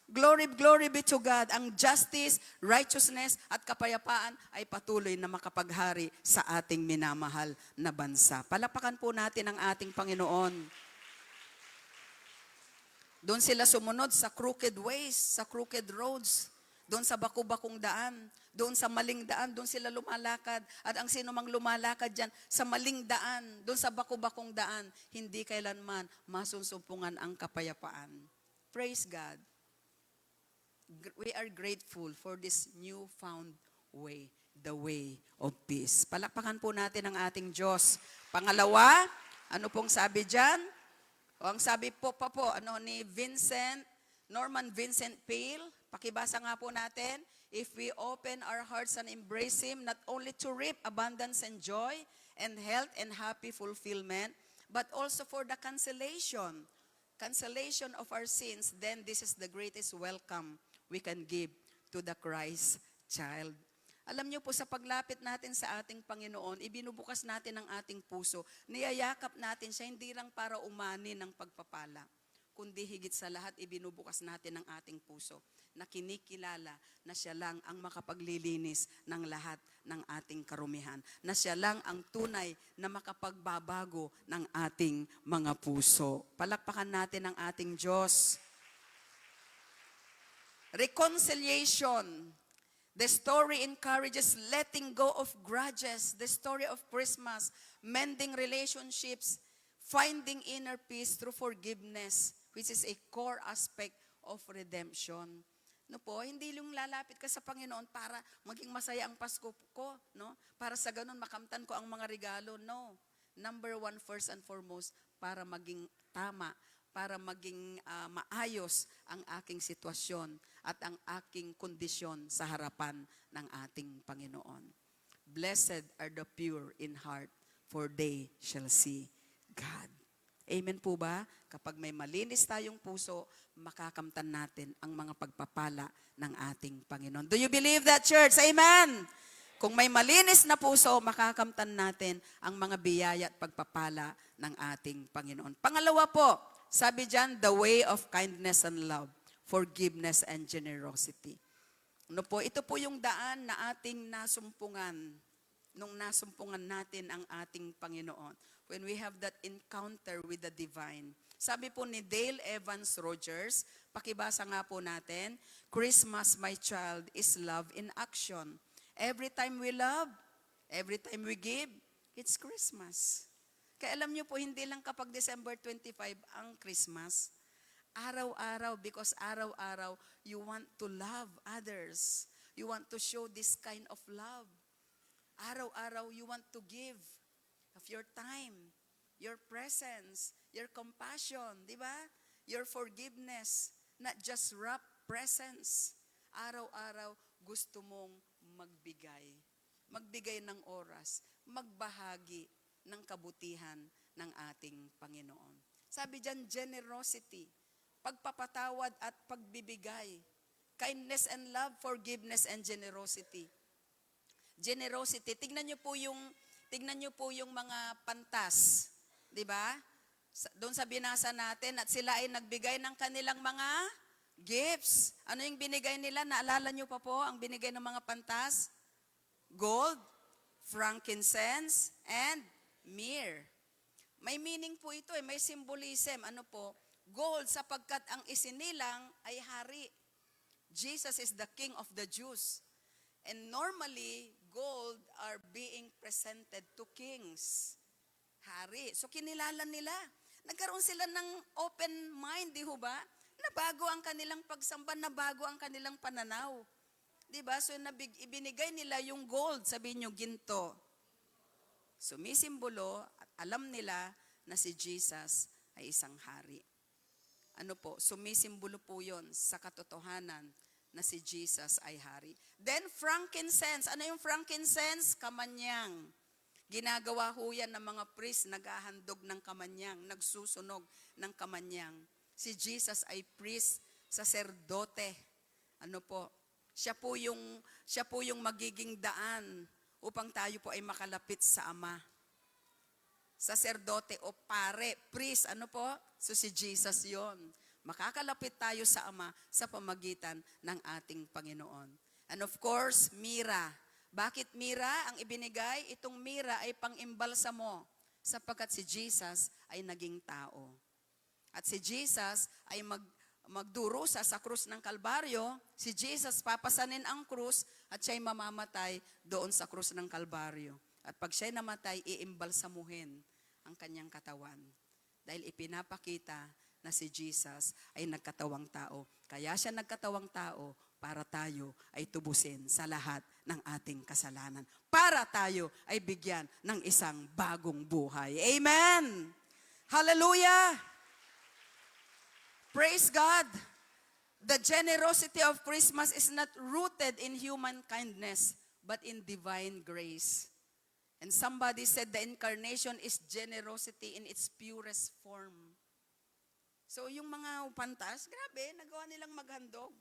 Glory be to God. Ang justice, righteousness at kapayapaan ay patuloy na makapaghari sa ating minamahal na bansa. Palapakan po natin ang ating Panginoon. Doon sila sumunod sa crooked ways, sa crooked roads, doon sa baku-bakong daan, doon sa maling daan, doon sila lumalakad. At ang sino mang lumalakad dyan, sa maling daan, doon sa baku-bakong daan, hindi kailanman masunsumpungan ang kapayapaan. Praise God. We are grateful for this newfound way, the way of peace. Palakpakan po natin ang ating Diyos. Pangalawa, ano pong sabi dyan? O ang sabi po ni Norman Vincent Peale, pakibasa nga po natin, if we open our hearts and embrace Him, not only to reap abundance and joy and health and happy fulfillment, but also for the cancellation of our sins, then this is the greatest welcome we can give to the Christ child. Alam niyo po, sa paglapit natin sa ating Panginoon, ibinubukas natin ang ating puso. Niyayakap natin siya, hindi lang para umani ng pagpapala, kundi higit sa lahat ibinubukas natin ang ating puso na kinikilala na siya lang ang makapaglilinis ng lahat ng ating karumihan, na siya lang ang tunay na makapagbabago ng ating mga puso. Palakpakan natin ang ating Diyos. Reconciliation. The story encourages letting go of grudges. The story of Christmas, mending relationships, finding inner peace through forgiveness, which is a core aspect of redemption. No po, hindi yung lalapit ka sa Panginoon para maging masaya ang Pasko ko, no? Para sa ganun makamtan ko ang mga regalo. No. Number one, first and foremost, para maging tama, para maging maayos ang aking sitwasyon at ang aking kondisyon sa harapan ng ating Panginoon. Blessed are the pure in heart, for they shall see God. Amen po ba? Kapag may malinis tayong puso, makakamtan natin ang mga pagpapala ng ating Panginoon. Do you believe that, church? Amen! Kung may malinis na puso, makakamtan natin ang mga biyaya at pagpapala ng ating Panginoon. Pangalawa po, sabi dyan, the way of kindness and love, forgiveness and generosity. Ano po? Ito po yung daan na ating nasumpungan nung nasumpungan natin ang ating Panginoon. When we have that encounter with the divine. Sabi po ni Dale Evans Rogers, pakibasa nga po natin, Christmas, my child, is love in action. Every time we love, every time we give, it's Christmas. Kaya alam niyo po, hindi lang kapag December 25 ang Christmas. Araw-araw, because araw-araw, you want to love others. You want to show this kind of love. Araw-araw, you want to give of your time, your presence, your compassion, di ba? Your forgiveness, not just wrap presents. Araw-araw, gusto mong magbigay. Magbigay ng oras, magbahagi ng kabutihan ng ating Panginoon. Sabi dyan, generosity, pagpapatawad at pagbibigay. Kindness and love, forgiveness and generosity. Generosity, tignan niyo po yung mga pantas, 'di ba? Doon sa binasa natin at sila ay nagbigay ng kanilang mga gifts. Ano yung binigay nila? Naalala niyo pa po ang binigay ng mga pantas? Gold, frankincense, and myrrh. May meaning po ito, may symbolism. Ano po? Gold sapagkat ang isinilang ay hari. Jesus is the King of the Jews. And normally, gold are being presented to kings. Hari. So kinilala nila. Nagkaroon sila ng open mind, di ho ba? Nabago ang kanilang pagsamba, nabago ang kanilang pananaw. Di ba? So ibinigay nila yung gold, sabihin nyo, ginto. Sumisimbolo at alam nila na si Jesus ay isang hari. Ano po? Sumisimbolo po yon sa katotohanan na si Jesus ay hari. Then frankincense. Ano yung frankincense? Kamanyang. Ginagawa ho yan ng mga priest, naghahandog ng kamanyang, nagsusunog ng kamanyang. Si Jesus ay priest, saserdote. Ano po? Siya po yung magiging daan upang tayo po ay makalapit sa Ama. Saserdote o pare, priest, ano po? So si Jesus yon. Makakalapit tayo sa Ama sa pamagitan ng ating Panginoon. And of course, mira. Bakit mira ang ibinigay? Itong mira ay pang-imbalsamo sapagkat si Jesus ay naging tao. At si Jesus ay magdurusa sa krus ng Kalbaryo. Si Jesus papasanin ang krus at siya'y mamamatay doon sa krus ng Kalbaryo. At pag siya'y namatay, iimbalsamuhin ang kanyang katawan. Dahil ipinapakita na si Jesus ay nagkatawang tao. Kaya siya nagkatawang tao para tayo ay tubusin sa lahat ng ating kasalanan. Para tayo ay bigyan ng isang bagong buhay. Amen! Hallelujah! Praise God! The generosity of Christmas is not rooted in human kindness, but in divine grace. And somebody said the incarnation is generosity in its purest form. So yung mga pantas, grabe, nagawa nilang maghandog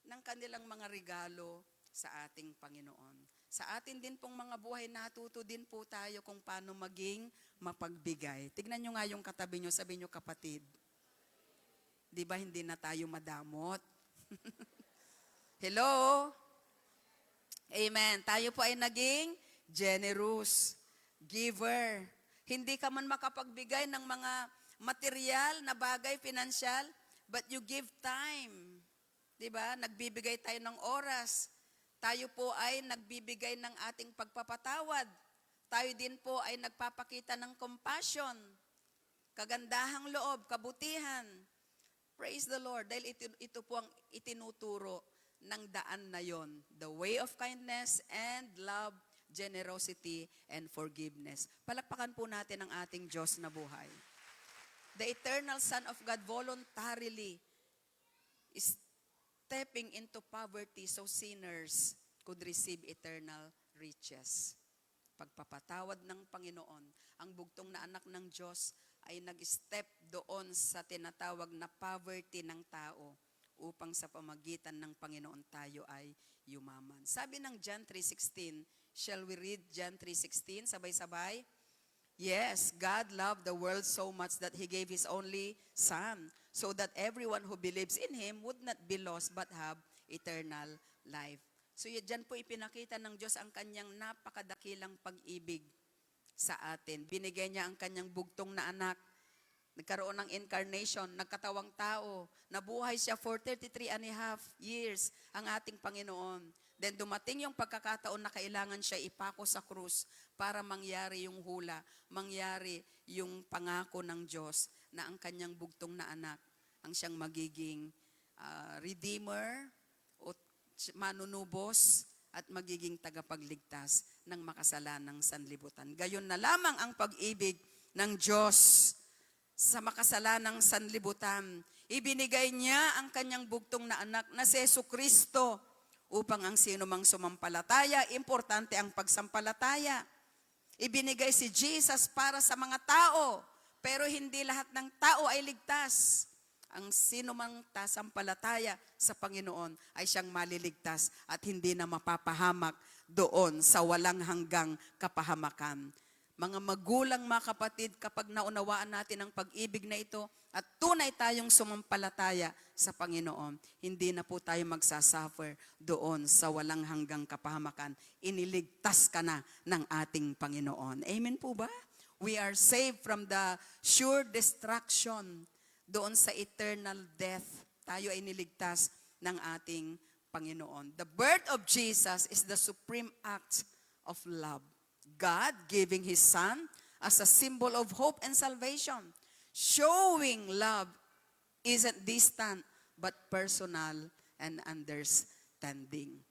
ng kanilang mga regalo sa ating Panginoon. Sa atin din pong mga buhay, natuto din po tayo kung paano maging mapagbigay. Tignan nyo nga yung katabi nyo, sabi nyo, kapatid. Di ba hindi na tayo madamot? Hello? Amen. Tayo po ay naging generous, giver. Hindi ka man makapagbigay ng mga material na bagay, pinansyal, but you give time. Diba? Nagbibigay tayo ng oras. Tayo po ay nagbibigay ng ating pagpapatawad. Tayo din po ay nagpapakita ng compassion, kagandahang loob, kabutihan. Praise the Lord. Dahil ito po ang itinuturo ng daan na yon. The way of kindness and love, generosity, and forgiveness. Palakpakan po natin ang ating Diyos na buhay. The eternal Son of God voluntarily is stepping into poverty so sinners could receive eternal riches. Pagpapatawad ng Panginoon, ang bugtong na anak ng Diyos ay nag-step doon sa tinatawag na poverty ng tao upang sa pamagitan ng Panginoon tayo ay yumaman. Sabi ng John 3:16, shall we read John 3:16? Sabay-sabay. Yes, God loved the world so much that He gave His only Son, so that everyone who believes in Him would not be lost but have eternal life. So dyan po ipinakita ng Diyos ang kanyang napakadakilang pag-ibig sa atin. Binigay niya ang kanyang bugtong na anak. Nagkaroon ng incarnation, nagkatawang tao. Nabuhay siya for 33 and a half years ang ating Panginoon. Then dumating yung pagkakataon na kailangan siya ipako sa krus para mangyari yung hula, mangyari yung pangako ng Diyos na ang kanyang bugtong na anak ang siyang magiging redeemer o manunubos at magiging tagapagligtas ng makasalanang sanlibutan. Gayon na lamang ang pag-ibig ng Diyos sa makasalanang sanlibutan. Ibinigay niya ang kanyang bugtong na anak na si Jesucristo upang ang sino mang sumampalataya, importante ang pagsampalataya. Ibinigay si Jesus para sa mga tao, pero hindi lahat ng tao ay ligtas. Ang sino mang tasampalataya sa Panginoon ay siyang maliligtas at hindi na mapapahamak doon sa walang hanggang kapahamakan. Mga magulang, mga kapatid, kapag naunawaan natin ang pag-ibig na ito at tunay tayong sumampalataya sa Panginoon, hindi na po tayo magsasuffer doon sa walang hanggang kapahamakan. Iniligtas ka na ng ating Panginoon. Amen po ba? We are saved from the sure destruction. Doon sa eternal death, tayo ay niligtas ng ating Panginoon. The birth of Jesus is the supreme act of love. God giving His Son as a symbol of hope and salvation. Showing love isn't distant, but personal and understanding.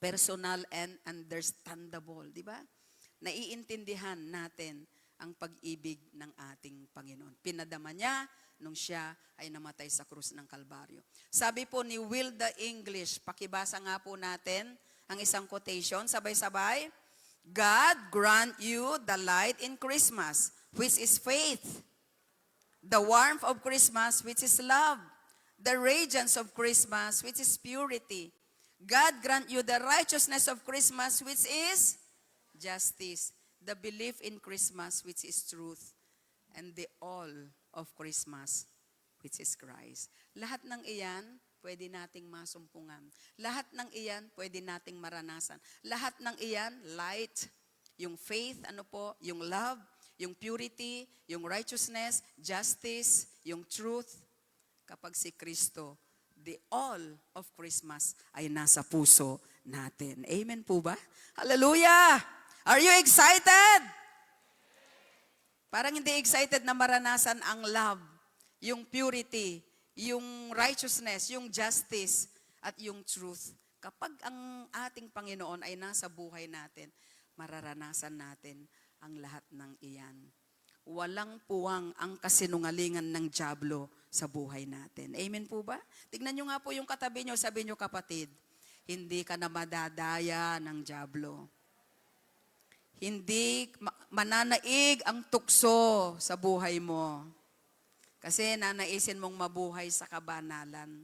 Personal and understandable, di ba? Naiintindihan natin ang pag-ibig ng ating Panginoon. Pinadama niya nung siya ay namatay sa krus ng Kalbaryo. Sabi po ni Wilda English, pakibasa nga po natin ang isang quotation, sabay-sabay. God grant you the light in Christmas, which is faith, the warmth of Christmas, which is love, the radiance of Christmas, which is purity. God grant you the righteousness of Christmas, which is justice, the belief in Christmas, which is truth, and the all of Christmas, which is Christ. Lahat ng iyan, pwede nating masumpungan. Lahat ng iyan, pwede nating maranasan. Lahat ng iyan, light, yung faith, yung love, yung purity, yung righteousness, justice, yung truth. Kapag si Kristo, the all of Christmas ay nasa puso natin. Amen po ba? Hallelujah! Are you excited? Parang hindi excited na maranasan ang love, yung purity, yung righteousness, yung justice, at yung truth. Kapag ang ating Panginoon ay nasa buhay natin, mararanasan natin ang lahat ng iyan. Walang puwang ang kasinungalingan ng dyablo sa buhay natin. Amen po ba? Tignan nyo nga po yung katabi nyo, sabi nyo kapatid, hindi ka na madadaya ng dyablo. Hindi mananaig ang tukso sa buhay mo. Kasi nanaisin mong mabuhay sa kabanalan.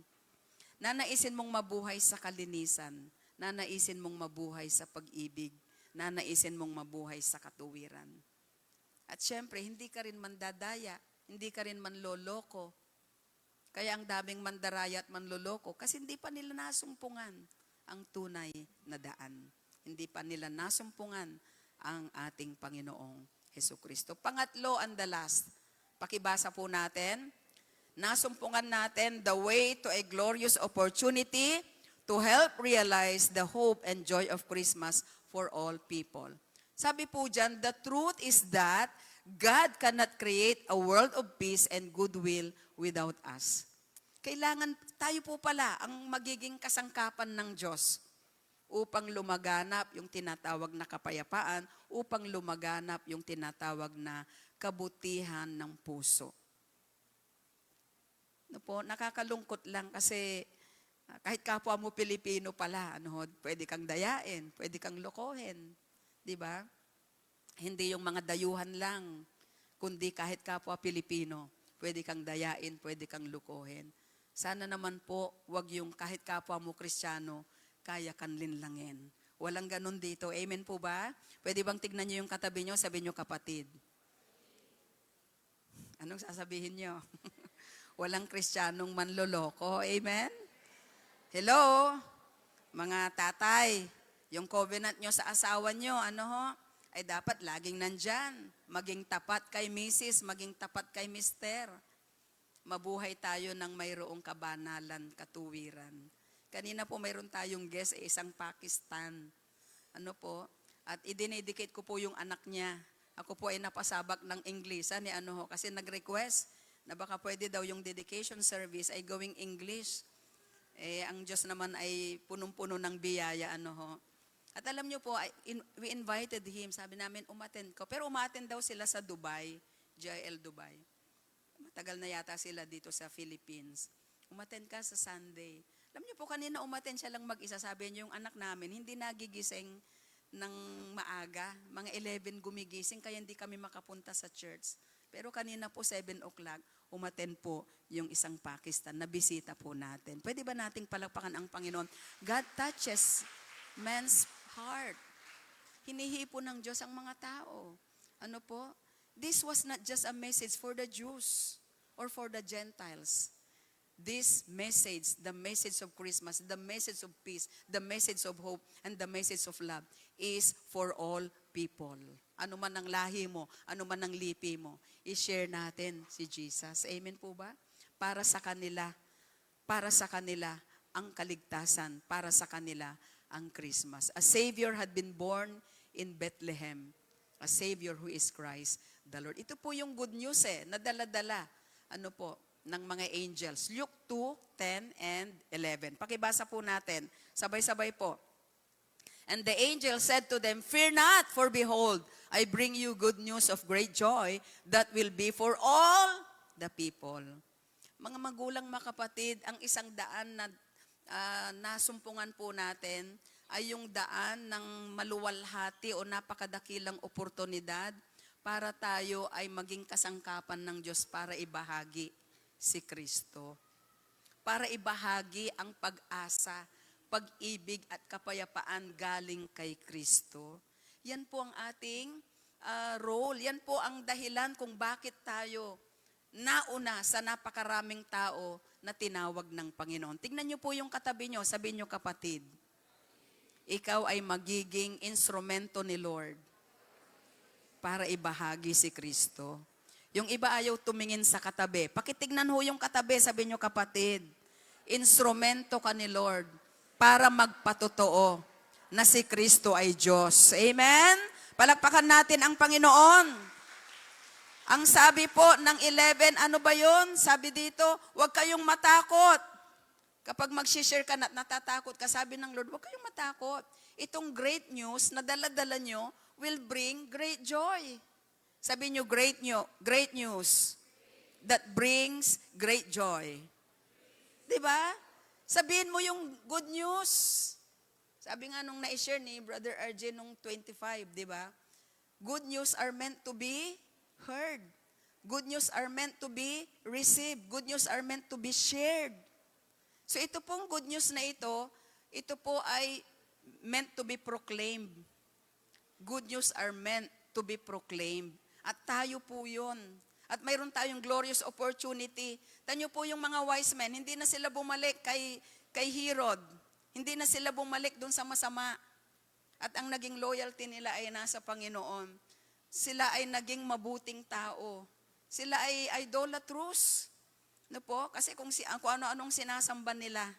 Nanaisin mong mabuhay sa kalinisan. Nanaisin mong mabuhay sa pag-ibig. Nanaisin mong mabuhay sa katuwiran. At syempre, hindi ka rin mandadaya. Hindi ka rin manloloko. Kaya ang daming mandaraya at manloloko kasi hindi pa nila nasumpungan ang tunay na daan. Hindi pa nila nasumpungan ang ating Panginoong Hesukristo. Pangatlo, and the last. Pakibasa po natin. Nasumpungan natin the way to a glorious opportunity to help realize the hope and joy of Christmas for all people. Sabi po dyan, the truth is that God cannot create a world of peace and goodwill without us. Kailangan tayo po pala ang magiging kasangkapan ng Diyos upang lumaganap yung tinatawag na kapayapaan, upang lumaganap yung tinatawag na kabutihan ng puso. No po, nakakalungkot lang kasi kahit kapwa mo Pilipino pala, pwede kang dayain, pwede kang lokohin, di ba? Hindi yung mga dayuhan lang, kundi kahit kapwa Pilipino, pwede kang dayain, pwede kang lukohin. Sana naman po, wag yung kahit kapwa mo Kristiyano, kaya kang linlangin. Walang ganun dito. Amen po ba? Pwede bang tignan nyo yung katabi nyo, sabi nyo kapatid? Anong sasabihin nyo? Walang Kristiyanong manloloko. Amen? Hello? Mga tatay, yung covenant nyo sa asawa nyo, ay dapat laging nandyan. Maging tapat kay misis, maging tapat kay mister. Mabuhay tayo ng mayroong kabanalan, katuwiran. Kanina po mayroon tayong guest isang Pakistan. At idinedicate ko po yung anak niya. Ako po ay napasabak ng English ni kasi nag-request na baka pwede daw yung dedication service ay going English. Ang Diyos naman ay punong-puno ng biyaya, At alam niyo po, we invited him, sabi namin, umattend ko. Pero umattend daw sila sa Dubai, JL Dubai. Matagal na yata sila dito sa Philippines. Umattend ka sa Sunday. Alam niyo po, kanina umattend siya lang mag-isa. Sabi niyo, yung anak namin, hindi nagigising ng maaga. Mga 11 gumigising, kaya hindi kami makapunta sa church. Pero kanina po, 7 o'clock, umattend po yung isang Pakistan na bisita po natin. Pwede ba nating palakpakan ang Panginoon? God touches man's heart. Hinihipo ng Diyos ang mga tao. This was not just a message for the Jews or for the Gentiles. This message, the message of Christmas, the message of peace, the message of hope, and the message of love is for all people. Ano man ang lahi mo, ano man ang lipi mo, i-share natin si Jesus. Amen po ba? Para sa kanila ang kaligtasan, para sa kanila ang Christmas. A Savior had been born in Bethlehem. A Savior who is Christ the Lord. Ito po yung good news na dala-dala ng mga angels. Luke 2:10 and 11. Pakibasa po natin. Sabay-sabay po. And the angel said to them, "Fear not, for behold, I bring you good news of great joy that will be for all the people." Mga magulang, mga kapatid, ang isang daan na nasumpungan po natin ay yung daan ng maluwalhati o napakadakilang oportunidad para tayo ay maging kasangkapan ng Diyos para ibahagi si Kristo. Para ibahagi ang pag-asa, pag-ibig at kapayapaan galing kay Kristo. Yan po ang ating role. Yan po ang dahilan kung bakit tayo nauna sa napakaraming tao na tinawag ng Panginoon. Tingnan niyo po yung katabi niyo, sabihin niyo kapatid, ikaw ay magiging instrumento ni Lord para ibahagi si Kristo. Yung iba ayaw tumingin sa katabi. Pakitignan ho yung katabi, sabihin niyo kapatid, instrumento ka ni Lord para magpatotoo na si Kristo ay Diyos. Amen? Palakpakan natin ang Panginoon. Ang sabi po ng 11, ano ba yun? Sabi dito, huwag kayong matakot. Kapag mag-share ka na natatakot ka, sabi ng Lord, huwag kayong matakot. Itong great news na dala-dala nyo will bring great joy. Sabi nyo, great news that brings great joy. Diba? Sabihin mo yung good news. Sabi nga nung na-share ni Brother RJ nung 25, diba? Good news are meant to be heard. Good news are meant to be received. Good news are meant to be shared. So ito pong good news na ito po ay meant to be proclaimed. Good news are meant to be proclaimed. At tayo po yun. At mayroon tayong glorious opportunity. Tanyo po yung mga wise men, hindi na sila bumalik kay Herod. Hindi na sila bumalik doon sa masama. At ang naging loyalty nila ay nasa Panginoon. Sila ay naging mabuting tao. Sila ay idolatrous. No po? Kasi kung ano-anong sinasamba nila.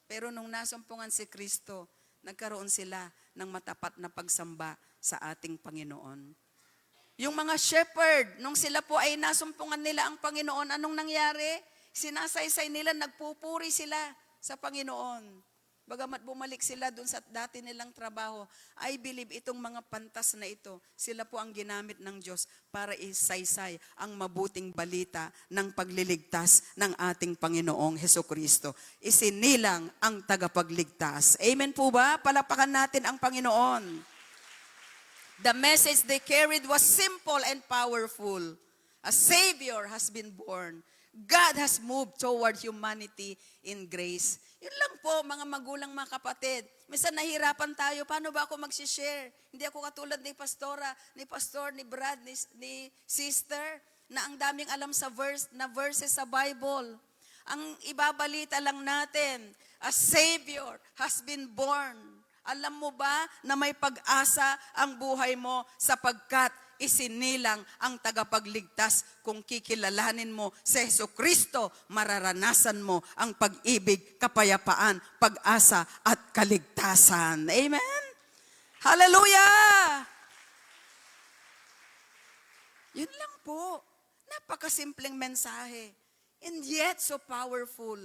Pero nung nasumpungan si Kristo, nagkaroon sila ng matapat na pagsamba sa ating Panginoon. Yung mga shepherd, nung sila po ay nasumpungan nila ang Panginoon, anong nangyari? Sinasaysay nila, nagpupuri sila sa Panginoon. Bagamat bumalik sila dun sa dati nilang trabaho, I believe itong mga pantas na ito, sila po ang ginamit ng Diyos para isaysay ang mabuting balita ng pagliligtas ng ating Panginoong Hesukristo. Isinilang ang tagapagligtas. Amen po ba? Palakpakan natin ang Panginoon. The message they carried was simple and powerful. A Savior has been born. God has moved toward humanity in grace. Yun lang po, mga magulang, mga kapatid. Minsan nahirapan tayo, paano ba ako mag-share? Hindi ako katulad ni Pastora, ni Pastor, ni Brad, ni Sister, na ang daming alam sa verses sa Bible. Ang ibabalita lang natin, a Savior has been born. Alam mo ba na may pag-asa ang buhay mo sapagkat isinilang ang tagapagligtas? Kung kikilalanin mo si Hesukristo, mararanasan mo ang pag-ibig, kapayapaan, pag-asa at kaligtasan. Amen? Hallelujah! Yun lang po. Napakasimpleng mensahe. And yet so powerful.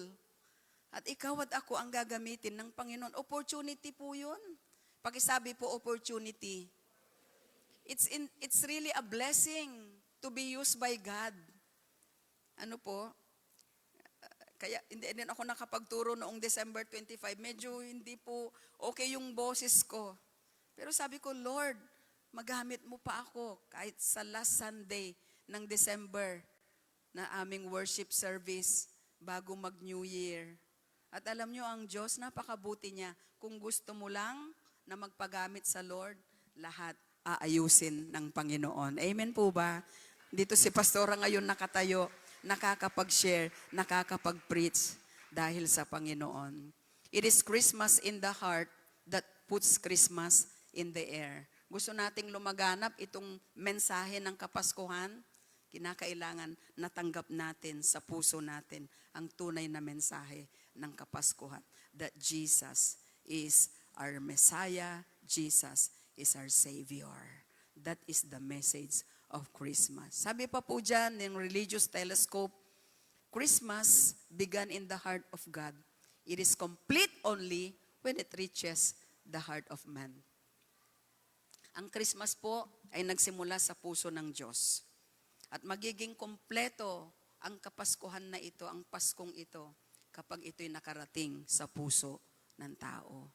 At ikaw at ako ang gagamitin ng Panginoon. Opportunity po yun. Pakisabi po, opportunity. It's really a blessing to be used by God. Ano po? Kaya hindi din ako nakapagturo noong December 25. Medyo hindi po okay yung boses ko. Pero sabi ko, Lord, magamit mo pa ako kahit sa last Sunday ng December na aming worship service bago mag-New Year. At alam nyo, ang Diyos, napakabuti niya. Kung gusto mo lang na magpagamit sa Lord, lahat aayusin ng Panginoon. Amen po ba? Dito si Pastora ngayon nakatayo, nakakapag-share, nakakapag-preach dahil sa Panginoon. It is Christmas in the heart that puts Christmas in the air. Gusto nating lumaganap itong mensahe ng Kapaskuhan, kinakailangan natanggap natin sa puso natin ang tunay na mensahe ng Kapaskuhan, that Jesus is our Messiah, Jesus is our Savior. That is the message of Christmas. Sabi pa po dyan ng Religious Telescope, Christmas began in the heart of God. It is complete only when it reaches the heart of man. Ang Christmas po ay nagsimula sa puso ng Diyos. At magiging kompleto ang Kapaskuhan na ito, ang Paskong ito, kapag ito'y nakarating sa puso ng tao.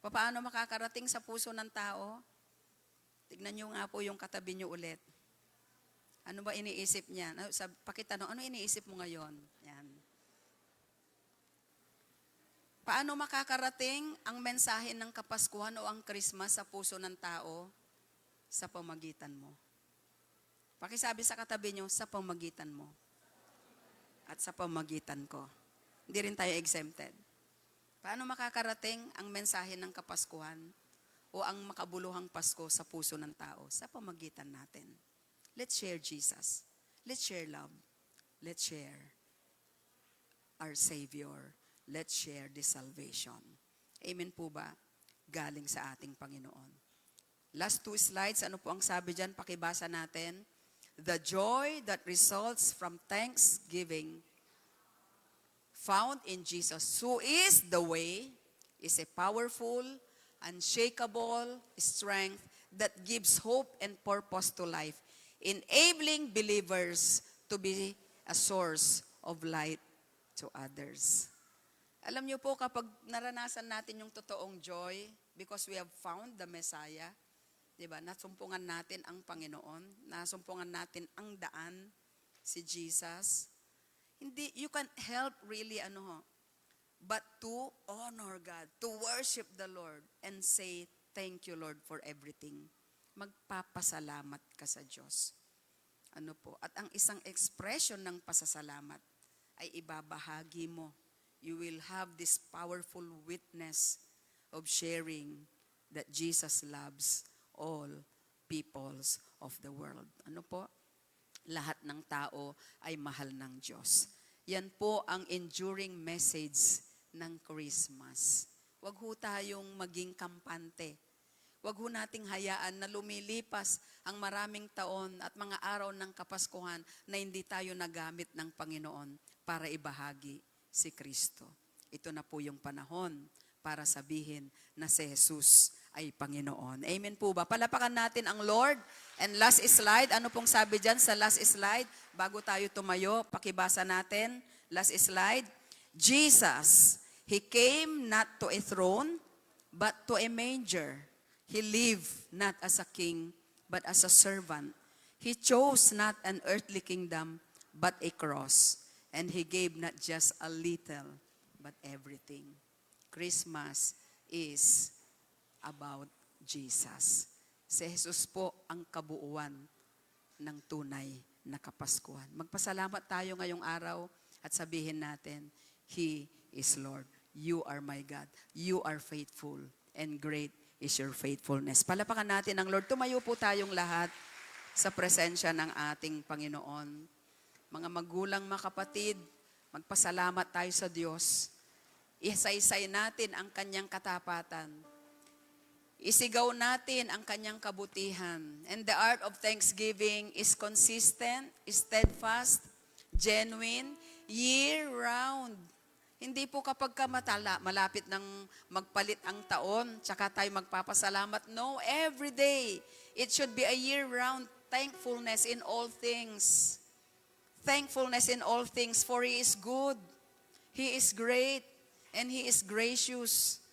Paano makakarating sa puso ng tao? Tignan nyo nga po yung katabi nyo ulit. Ano ba iniisip niya? Pakitanong, ano iniisip mo ngayon? Yan. Paano makakarating ang mensahe ng Kapaskuhan o ang Christmas sa puso ng tao? Sa pamagitan mo. Pakisabi sa katabi nyo, sa pamagitan mo. At sa pamagitan ko. Hindi rin tayo exempted. Paano makakarating ang mensahe ng Kapaskuhan o ang makabuluhang Pasko sa puso ng tao? Sa pamagitan natin. Let's share Jesus. Let's share love. Let's share our Savior. Let's share this salvation. Amen po ba? Galing sa ating Panginoon. Last 2 slides, ano po ang sabi dyan? Pakibasa natin. The joy that results from thanksgiving found in Jesus, who is the way, is a powerful, unshakable strength that gives hope and purpose to life, enabling believers to be a source of light to others. Alam niyo po, kapag naranasan natin yung totoong joy, because we have found the Messiah, diba? Nasumpungan natin ang Panginoon, nasumpungan natin ang daan, si Jesus. Hindi, you can't help really, but to honor God, to worship the Lord, and say, thank you, Lord, for everything. Magpapasalamat ka sa Diyos. Ano po? At ang isang expression ng pasasalamat ay ibabahagi mo. You will have this powerful witness of sharing that Jesus loves all peoples of the world. Ano po? Lahat ng tao ay mahal ng Diyos. Yan po ang enduring message ng Christmas. Huwag ho tayong maging kampante. Huwag ho nating hayaan na lumilipas ang maraming taon at mga araw ng Kapaskuhan na hindi tayo nagamit ng Panginoon para ibahagi si Kristo. Ito na po yung panahon para sabihin na si Jesus ay Panginoon. Amen po ba? Palapakan natin ang Lord. And last slide, ano pong sabi dyan sa last slide? Bago tayo tumayo, pakibasa natin. Last slide. Jesus, He came not to a throne, but to a manger. He lived not as a king, but as a servant. He chose not an earthly kingdom, but a cross. And He gave not just a little, but everything. Christmas is about Jesus. Si Jesus po ang kabuuan ng tunay na Kapaskuhan. Magpasalamat tayo ngayong araw at sabihin natin, He is Lord. You are my God. You are faithful and great is your faithfulness. Palapakan natin ang Lord. Tumayo po tayong lahat sa presensya ng ating Panginoon. Mga magulang, mga kapatid, magpasalamat tayo sa Diyos. Isaysay natin ang Kanyang katapatan. Isigaw natin ang Kanyang kabutihan. And the art of thanksgiving is consistent, steadfast, genuine, year-round. Hindi po kapag malapit ng magpalit ang taon, tsaka tayo magpapasalamat. No, every day. It should be a year-round thankfulness in all things. Thankfulness in all things, for He is good, He is great, and He is gracious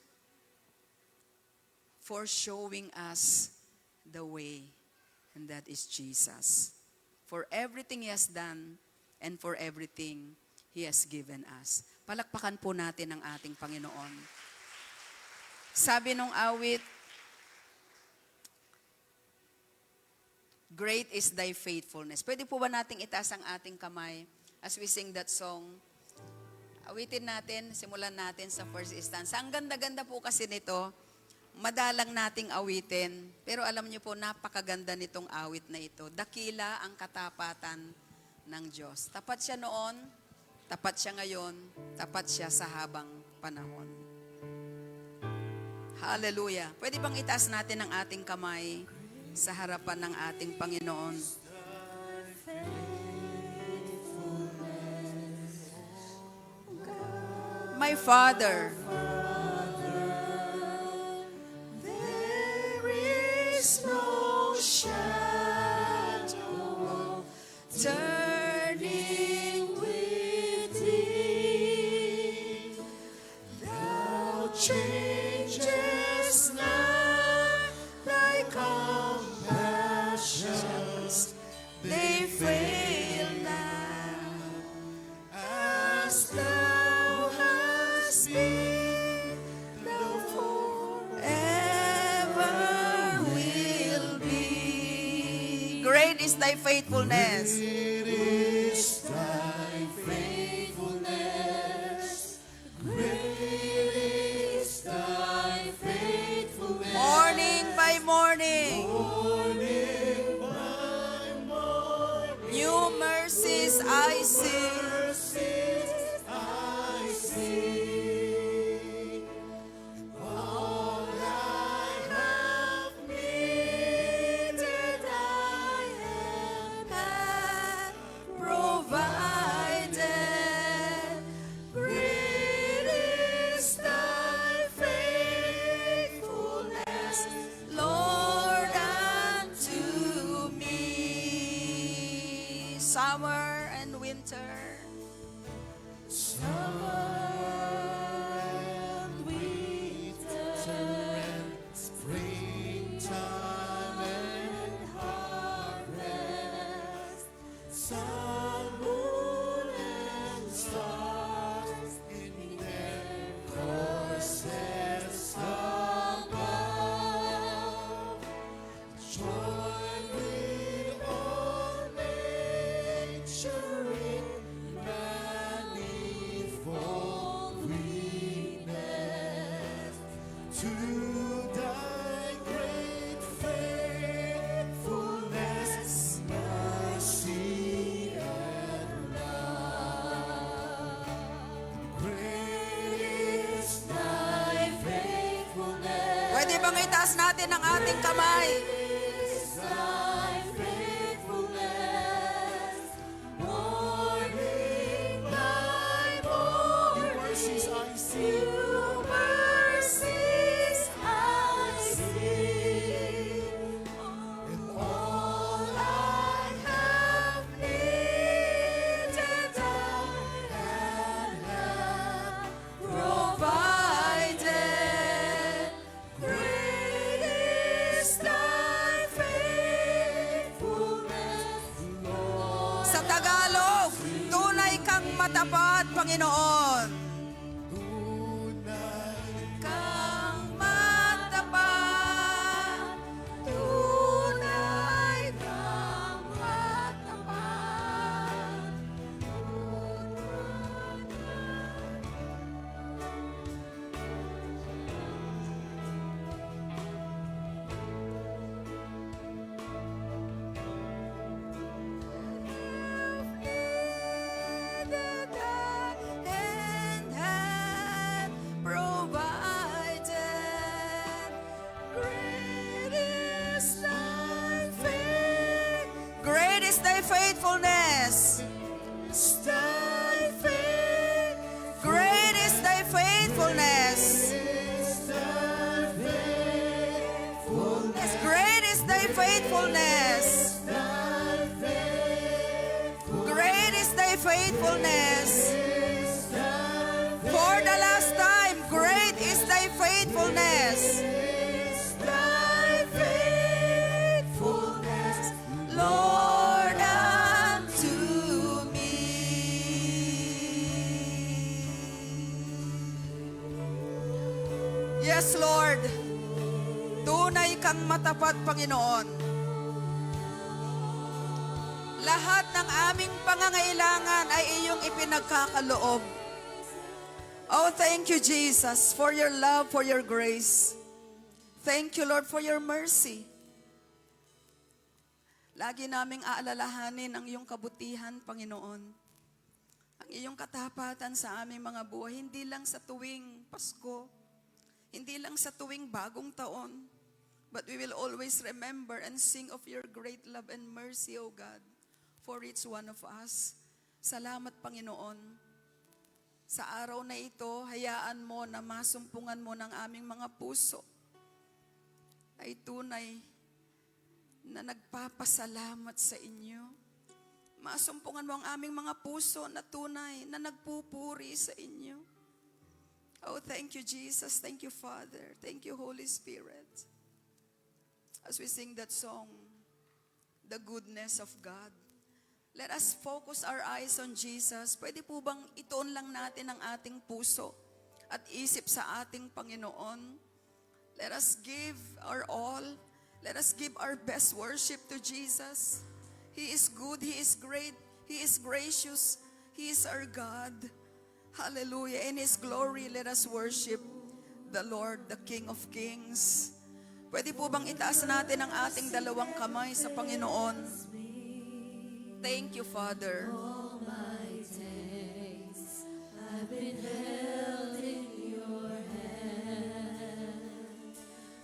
for showing us the way, and that is Jesus. For everything He has done, and for everything He has given us. Palakpakan po natin ang ating Panginoon. Sabi nung awit, great is thy faithfulness. Pwede po ba nating itaas ang ating kamay as we sing that song? Awitin natin, simulan natin sa first stanza. Ang ganda-ganda po kasi nito, madalang nating awitin. Pero alam niyo po, napakaganda nitong awit na ito. Dakila ang katapatan ng Diyos. Tapat siya noon, tapat siya ngayon, tapat siya sa habang panahon. Hallelujah. Pwede bang itaas natin ang ating kamay sa harapan ng ating Panginoon? My Father, there is no shadow of turning with Thee. Thou changes not Thy compassions, they fail not. As Thou hast been, Thou forever will be. Great is Thy faithfulness. Great is Thy faithfulness. Great is Thy faithfulness. Morning by morning, Morning by morning, new mercies I see. mercies I see. All I have needed, Thy hand Hath provided. Great is Thy faithfulness, Lord, unto me. Summer and winter, summer and winter, springtime and harvest, sun, moon, and stars in their courses above, join with all nature Pwede bang itaas natin ang ating kamay? Thy faithfulness, morning by morning, Your mercies I see. Your mercies I see. And all I have needed, Thy hand hath Provided. Great is Thy faithfulness, Lord. Sa Tagalog, tunay kang matapat, Panginoon. Kang matapat, tunay kang matapat. And had provided. Great is thy faith. Great is thy faithfulness. Thy faith, Great is thy faithfulness. Thy faithfulness, Great is thy faithfulness. Thy faithfulness, Great is thy faithfulness. Thy For the last time, great is thy faithfulness. Thy faithfulness, Lord, unto me. Yes, Lord. Tunay kang matapat, Panginoon. Lahat ng aming pangangailangan ay iyong ipinagkakaloob. Oh, thank you, Jesus, for your love, for your grace. Thank you, Lord, for your mercy. Lagi naming aalalahanin ang iyong kabutihan, Panginoon. Ang iyong katapatan sa aming mga buhay, hindi lang sa tuwing Pasko, hindi lang sa tuwing bagong taon, but we will always remember and sing of your great love and mercy, O God, for each one of us. Salamat, Panginoon. Sa araw na ito, hayaan mo na masumpungan mo ng aming mga puso ay tunay na nagpapasalamat sa inyo. Masumpungan mo ang aming mga puso na tunay na nagpupuri sa inyo. Oh, thank you, Jesus. Thank you, Father. Thank you, Holy Spirit. As we sing that song, The Goodness of God, let us focus our eyes on Jesus. Pwede po bang ituon lang natin ang ating puso at isip sa ating Panginoon? Let us give our all. Let us give our best worship to Jesus. He is good. He is great. He is gracious. He is our God. Hallelujah. In His glory, let us worship the Lord, the King of Kings. Pwede po bang itaas natin ang ating dalawang kamay sa Panginoon? Thank you, Father. all my days I've been held in your hand.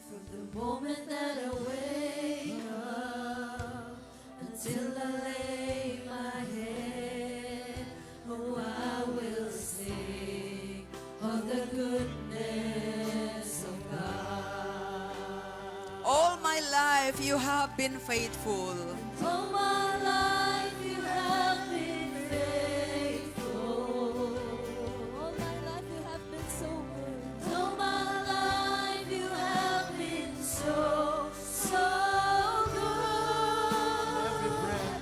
From the moment that I wake up until I lay my head, oh, I will sing of the goodness of God. All my life, you have been faithful. All my life you have been faithful. All my life you have been so good. All my life you have been so, so good.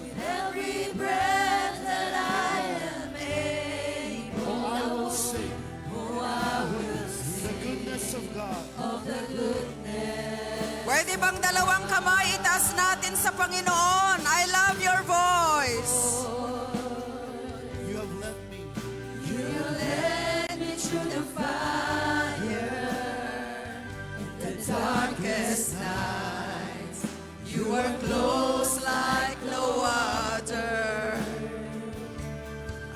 With every breath that I am able, Oh, I will sing oh, I will the goodness of God. of the goodness. Pwede bang dalawang kamay itaas natin sa Panginoon? I love your voice. You have led me You led me through the fire, the darkest night. You are close like no other.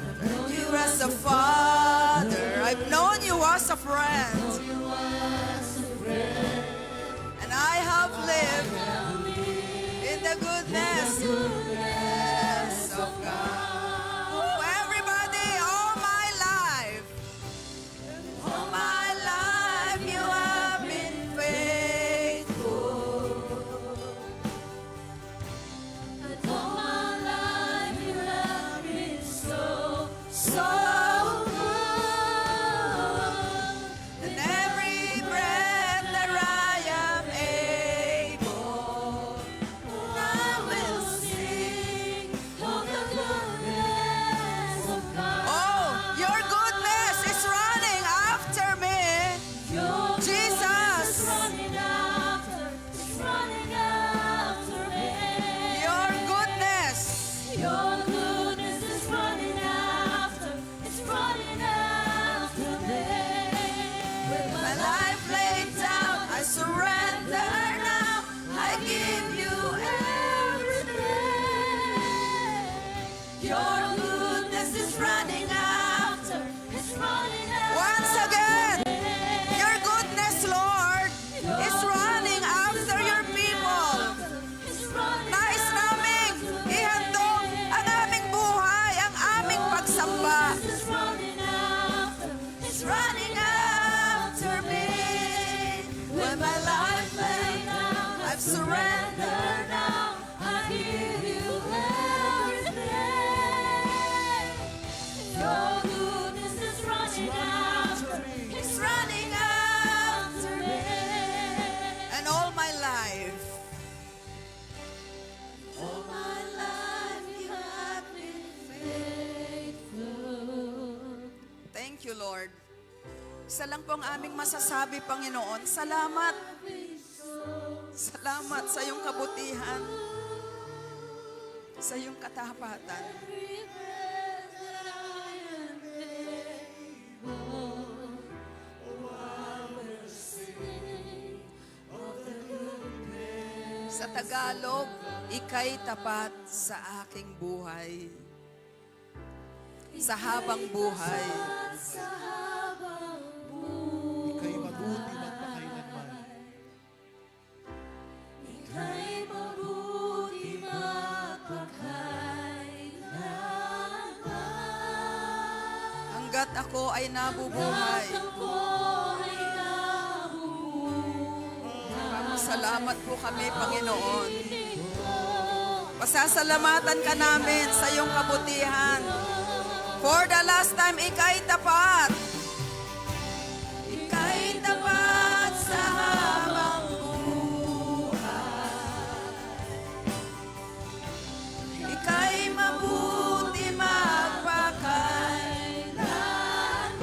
I've known you as a father. I've known you as a friend. You as a And I have lived in the goodness of God. Oh, everybody, all my life, you have been faithful. And all my life you have been so, so good. And every breath that I am able, I will sing of the goodness of God. oh, your goodness is running after me. Your Jesus. goodness is running after, it's running after me. Your goodness. Your goodness is running after, it's running after me. With My life laid down, I surrender now. I give you everything. your goodness is running after. It's running after Once again, me. your goodness, Lord, is running after your people. It's running Nais naming ihandog ang aming buhay, ang aming pagsamba. It's running after, It's running after me. When my life laid down, I've surrendered now. I give you everything. Your goodness is running after, It's running after me. me. And all my life, All my life you have been faithful. thank you, Lord. Isa lang po ang aming masasabi, Panginoon. Salamat. Salamat sa iyong kabutihan, sa iyong katapatan. Every breath that I am able, I will sing of the goodness. Sa Tagalog, ika'y tapat sa aking buhay. Sa habang buhay. Sa habang buhay, Ika'y mabuti magpakailanman. ika'y mabuti magpakailanman. Hanggat ako ay nabubuhay. Ako ay nabubuhay. Salamat po kami, Panginoon. Ito Pasasalamatan ka namin sa iyong kabutihan. For the last time, ika'y tapat. Ika'y tapat sa habang buhay. Ika'y mabuti magpakailanman.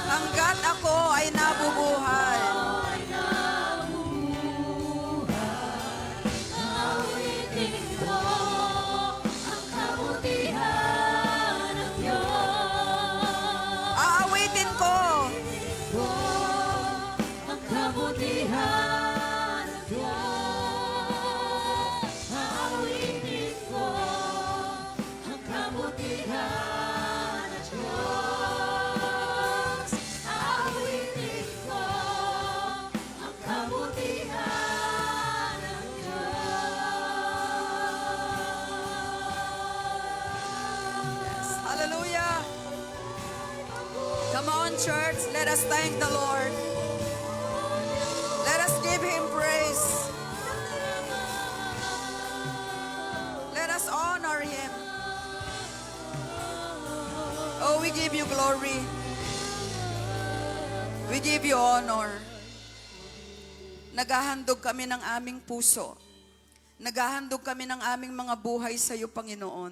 Hanggat ako ay nabubuhay. awitin ko ang kabutihan ng Diyos. Aawitin ko Ang kabutihan ng Diyos. Awitin ko ang kabutihan ng Diyos. Awitin ko ang kabutihan ng Diyos. Hallelujah. Come on, church. Let us thank the Lord. Let us give Him praise. Let us honor Him. Oh, we give you glory. We give you honor. Naghahandog kami ng aming puso. Naghahandog kami ng aming mga buhay sa iyo, Panginoon.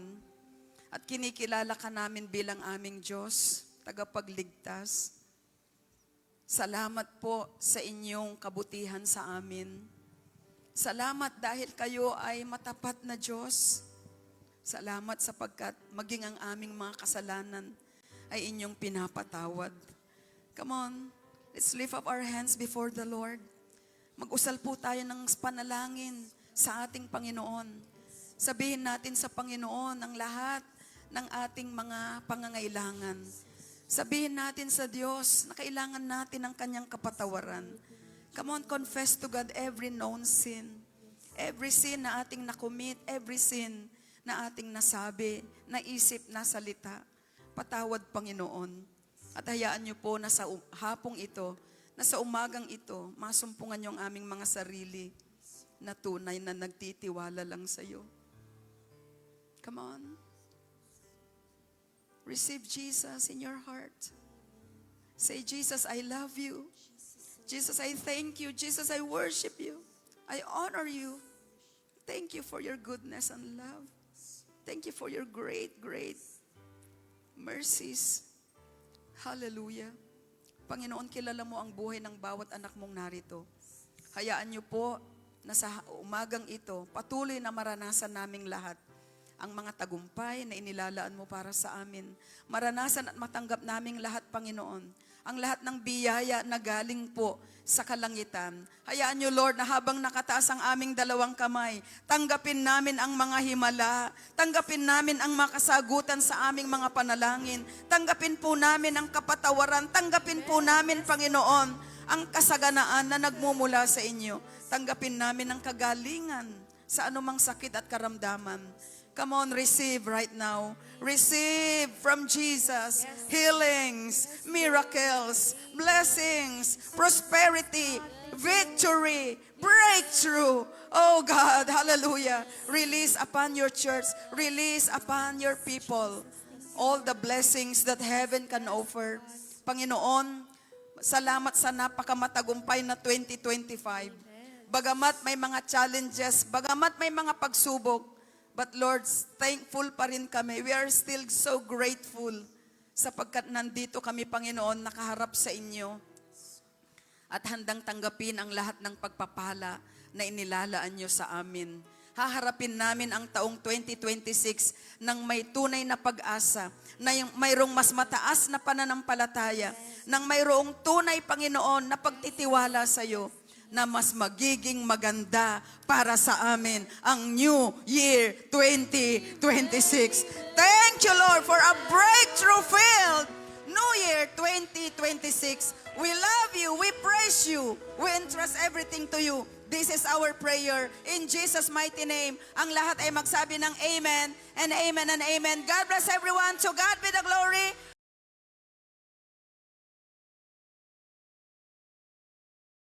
At kinikilala ka namin bilang aming Diyos, tagapagligtas. Salamat po sa inyong kabutihan sa amin. Salamat dahil kayo ay matapat na Diyos. Salamat sapagkat maging ang aming mga kasalanan ay inyong pinapatawad. Come on, let's lift up our hands before the Lord. Mag-usal po tayo ng panalangin sa ating Panginoon. Sabihin natin sa Panginoon ang lahat ng ating mga pangangailangan. Sabihin natin sa Diyos na kailangan natin ang kanyang kapatawaran. Come on, confess to God every known sin. Every sin na ating nakomit, every sin na ating nasabi, naisip, nasalita. Patawad, Panginoon. At hayaan niyo po na sa hapong ito, na sa umagang ito, masumpungan niyo ang aming mga sarili na tunay na nagtitiwala lang sa iyo. Come on. Receive Jesus in your heart. Say, Jesus, I love you. Jesus, I thank you. Jesus, I worship you. I honor you. Thank you for your goodness and love. Thank you for your great, great mercies. Hallelujah. Panginoon, kilala mo ang buhay ng bawat anak mong narito. Hayaan niyo po na sa umagang ito, patuloy na maranasan naming lahat ang mga tagumpay na inilalaan mo para sa amin. Maranasan at matanggap naming lahat, Panginoon, ang lahat ng biyaya na galing po sa kalangitan. Hayaan niyo, Lord, na habang nakataas ang aming dalawang kamay, tanggapin namin ang mga himala, tanggapin namin ang makasagutan sa aming mga panalangin, tanggapin po namin ang kapatawaran, tanggapin po namin, Panginoon, ang kasaganaan na nagmumula sa inyo. Tanggapin namin ang kagalingan sa anumang sakit at karamdaman. Come on, receive right now. Receive from Jesus healings, miracles, blessings, prosperity, victory, breakthrough. Oh God, hallelujah. Release upon your church, release upon your people all the blessings that heaven can offer. Panginoon, salamat sa napakamatagumpay na 2025. Bagamat may mga challenges, bagamat may mga pagsubok, but Lord, thankful pa rin kami. We are still so grateful sapagkat nandito kami, Panginoon, nakaharap sa inyo at handang tanggapin ang lahat ng pagpapala na inilalaan nyo sa amin. Haharapin namin ang taong 2026 ng may tunay na pag-asa, na mayroong mas mataas na pananampalataya, ng mayroong tunay, Panginoon, na pagtitiwala sa iyo, na mas magiging maganda para sa amin ang New Year 2026. Thank you, Lord, for a breakthrough-filled New Year 2026. We love you, we praise you, we entrust everything to you. This is our prayer in Jesus' mighty name. Ang lahat ay magsabi ng amen and amen and amen. God bless everyone. To God be the glory.